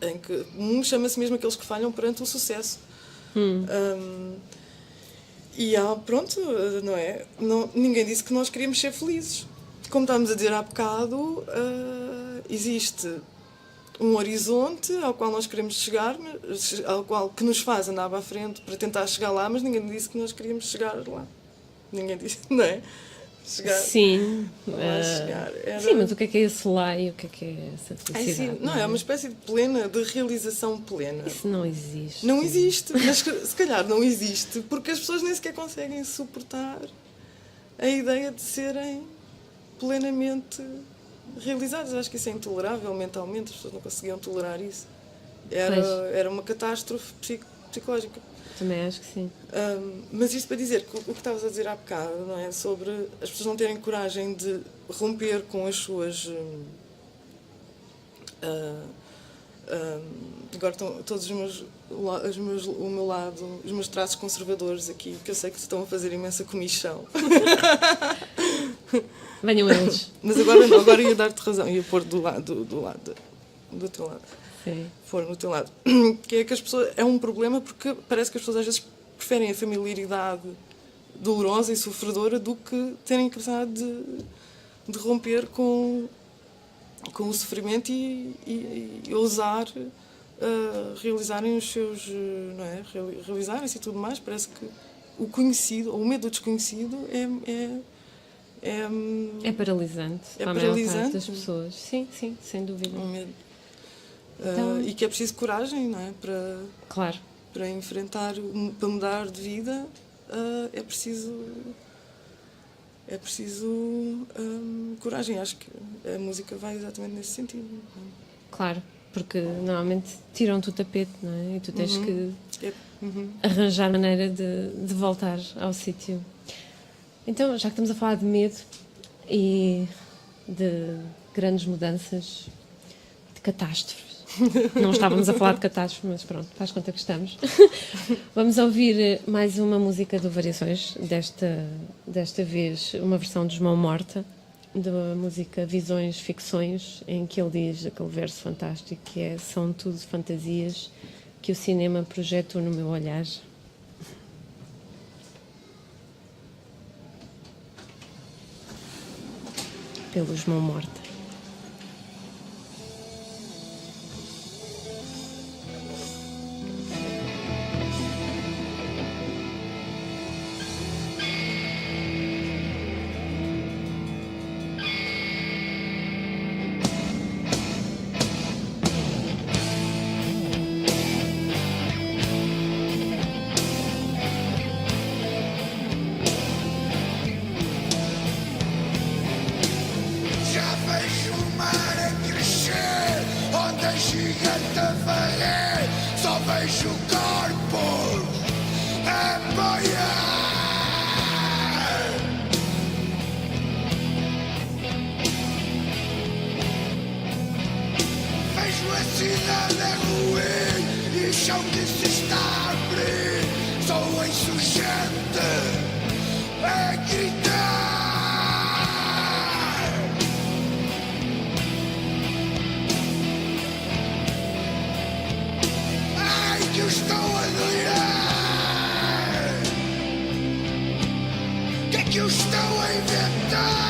em que chama-se mesmo aqueles que falham perante o sucesso. E pronto, não é? Ninguém disse que nós queríamos ser felizes. Como estávamos a dizer há bocado, existe um horizonte ao qual nós queremos chegar, ao qual que nos faz andar à frente para tentar chegar lá, mas ninguém disse que nós queríamos chegar lá. Ninguém disse, não é? Chegar. Sim. Chegar. Sim, mas o que é esse lá e o que é essa felicidade? Sim, não, é uma espécie de realização plena. Isso não existe. Não existe, mas se calhar não existe porque as pessoas nem sequer conseguem suportar a ideia de serem plenamente realizadas. Acho que isso é intolerável mentalmente, as pessoas não conseguiam tolerar isso. Era uma catástrofe psicológica. Também acho que sim. Mas isto para dizer que o que estavas a dizer há bocado, não é? Sobre as pessoas não terem coragem de romper com as suas... agora estão todos o meu lado, os meus traços conservadores aqui, que eu sei que estão a fazer imensa comichão. Venham eles. Mas agora ia dar-te razão, ia pôr do teu lado. Sim. For no teu lado. Que é que as pessoas... É um problema porque parece que as pessoas às vezes preferem a familiaridade dolorosa e sofredora do que terem a capacidade de romper com o sofrimento e ousar realizarem os seus... Não é? Realizarem-se e tudo mais. Parece que o conhecido, ou o medo do desconhecido é paralisante para a maior parte das pessoas. Sim, sem dúvida. Um medo. Então... E que é preciso coragem, não é? Claro. Para enfrentar, para mudar de vida, é preciso coragem. Acho que a música vai exatamente nesse sentido. Claro, porque normalmente tiram-te o tapete, não é? E tu tens que arranjar maneira de voltar ao sítio. Então, já que estamos a falar de medo e de grandes mudanças, de catástrofes, não estávamos a falar de catástrofes, mas pronto, faz conta que estamos. Vamos ouvir mais uma música do Variações, desta vez uma versão de João Morta, da música Visões, Ficções, em que ele diz aquele verso fantástico que é: são tudo fantasias que o cinema projetou no meu olhar. Pelo João Morta. vejo corpos a boiar. Vejo a cidade a ruir e o chão que se está a abrir. Sou a insurgente a gritar. Ai, que eu estou a doirar. Que é que eu estou a inventar?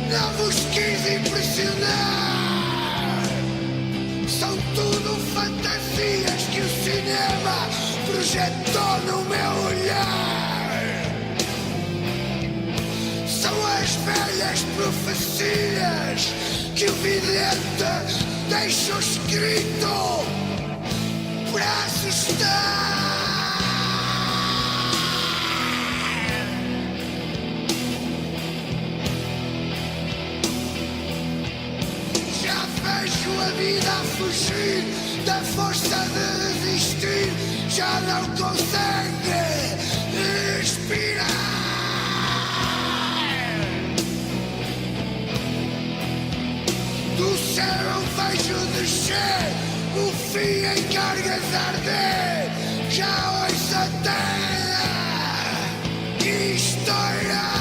Não vos quis impressionar. São tudo fantasias que o cinema projetou no meu olhar. São as velhas profecias que o vidente deixou escrito para assustar. Já vejo a vida a fugir da força de resistir. Já não consegue respirar. Do céu eu vejo descer o fim em cargas a arder. Já ouço a terra estourar.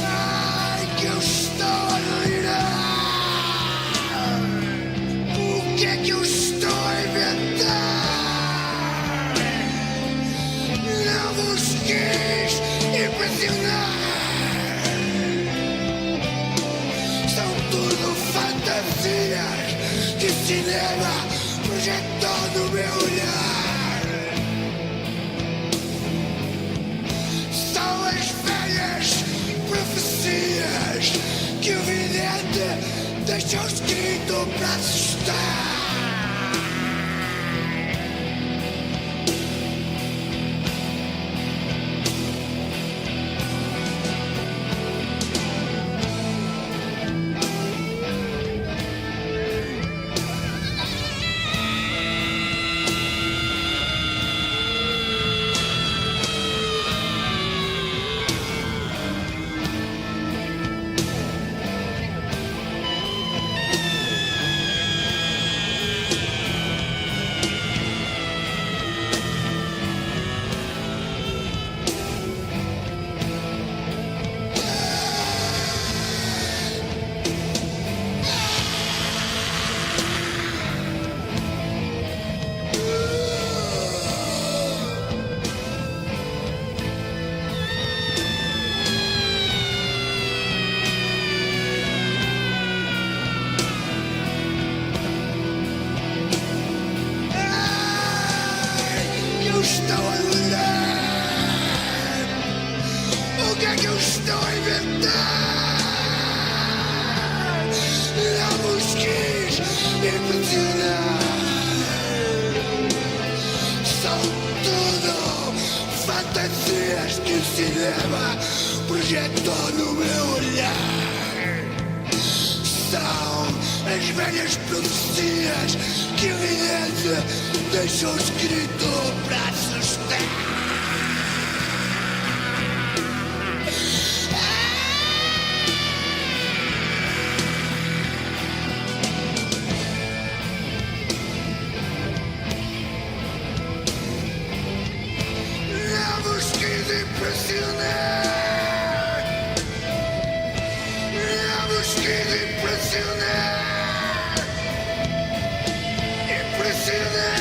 Ai, que eu estou a delirar. O que é que eu estou a inventar? Não vos quis impressionar. São tudo fantasias que o cinema projetou no meu olhar. São as velhas profecias que o vidente deixou escrito para assustar. Eu estou a olhar. O que é que eu estou a inventar? Não vos quis impressionar. São tudo fantasias que o cinema projetou no meu olhar. São as velhas profecias que o vidente deixou escrito para assustar. Não vos quis impressionar. Não vos quis impressionar. Impressionar.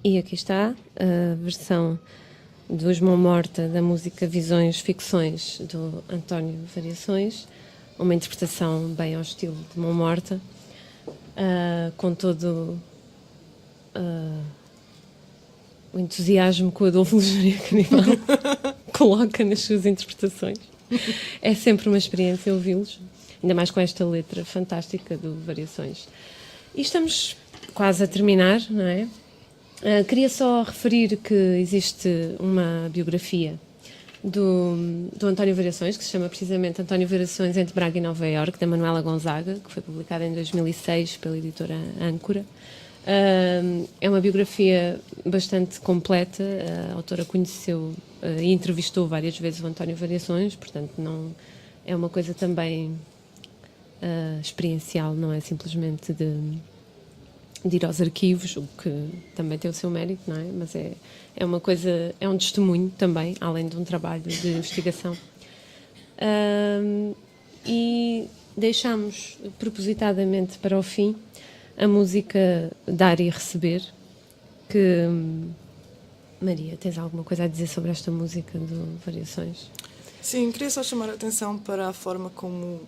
E aqui está a versão dos Mão Morta da música Visões Ficções do António Variações, uma interpretação bem ao estilo de Mão Morta, com todo o entusiasmo que o Adolfo Luxúria Canibal coloca nas suas interpretações. É sempre uma experiência ouvi-los, ainda mais com esta letra fantástica do Variações. E estamos quase a terminar, não é? Queria só referir que existe uma biografia do António Variações, que se chama precisamente António Variações entre Braga e Nova Iorque, da Manuela Gonzaga, que foi publicada em 2006 pela editora Âncora. É uma biografia bastante completa. A autora conheceu e entrevistou várias vezes o António Variações, portanto não é uma coisa também experiencial, não é simplesmente de ir aos arquivos, o que também tem o seu mérito, não é? Mas é uma coisa, é um testemunho também, além de um trabalho de investigação. E deixamos propositadamente para o fim a música Dar e Receber, que... Maria, tens alguma coisa a dizer sobre esta música do Variações? Sim, queria só chamar a atenção para a forma como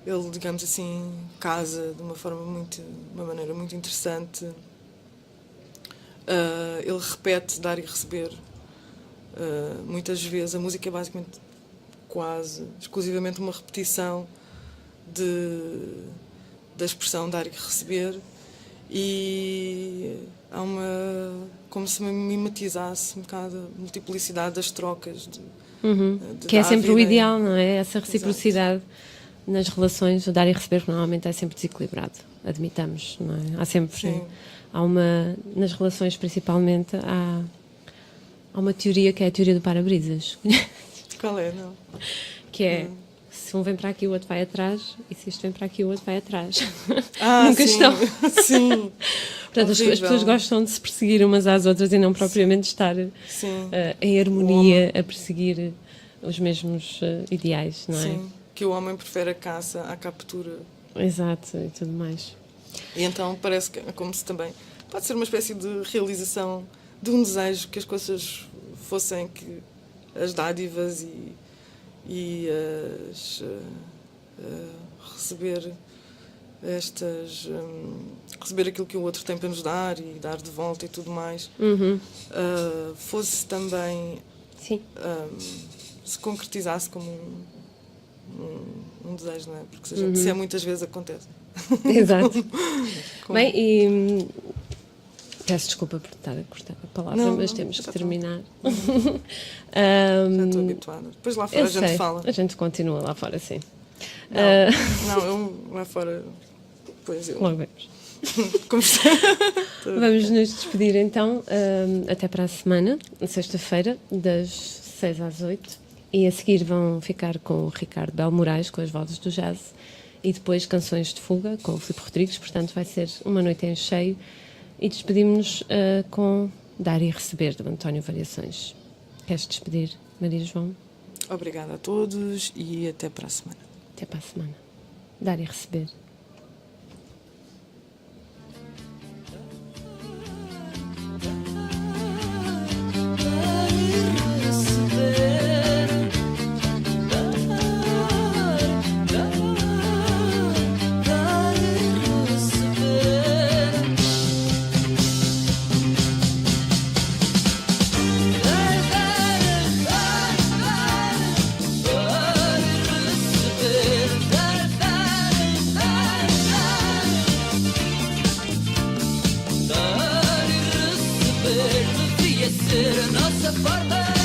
ele, digamos assim, casa de uma maneira muito interessante. Ele repete dar e receber muitas vezes. A música é basicamente quase exclusivamente uma repetição da expressão dar e receber, e há como se mimetizasse um bocado a multiplicidade das trocas que é sempre o vida. ideal, não é? Essa reciprocidade nas relações, o dar e receber, que normalmente é sempre desequilibrado, admitamos, não é? Há sempre, Sim. nas relações principalmente, há uma teoria que é a teoria do para-brisas. Qual é, não? Que é, se um vem para aqui, o outro vai atrás, e se este vem para aqui, o outro vai atrás. Ah, Nunca sim. estão. Sim. Portanto, as pessoas gostam de se perseguir umas às outras e não propriamente estar Sim. em harmonia a perseguir os mesmos ideais, não é? Sim. Que o homem prefere a caça à captura. Exato, e tudo mais. E então parece que é como se também pode ser uma espécie de realização de um desejo que as coisas fossem, que as dádivas e receber receber aquilo que o outro tem para nos dar e dar de volta e tudo mais, fosse também Sim. se concretizasse como um desejo, não é? Porque se é muitas vezes acontece. Exato. Bem, e peço desculpa por estar a cortar a palavra, Não, mas não, temos já que está. terminar. Já estou habituada. Depois lá fora Eu a gente sei, fala. a gente continua lá fora, sim. Não, eu lá fora. Pois eu. Logo vemos. Conversar. Vamos nos despedir então, até para a semana, sexta-feira, das 6 às 8. E a seguir vão ficar com o Ricardo Bel Moraes, com as vozes do jazz, e depois Canções de Fuga, com o Filipe Rodrigues. Portanto, vai ser uma noite em cheio. E despedimos-nos com Dar e Receber, do António Variações. Queres despedir, Maria João? Obrigada a todos e até para a semana. Até para a semana. Dar e Receber. Devia ser a nossa forma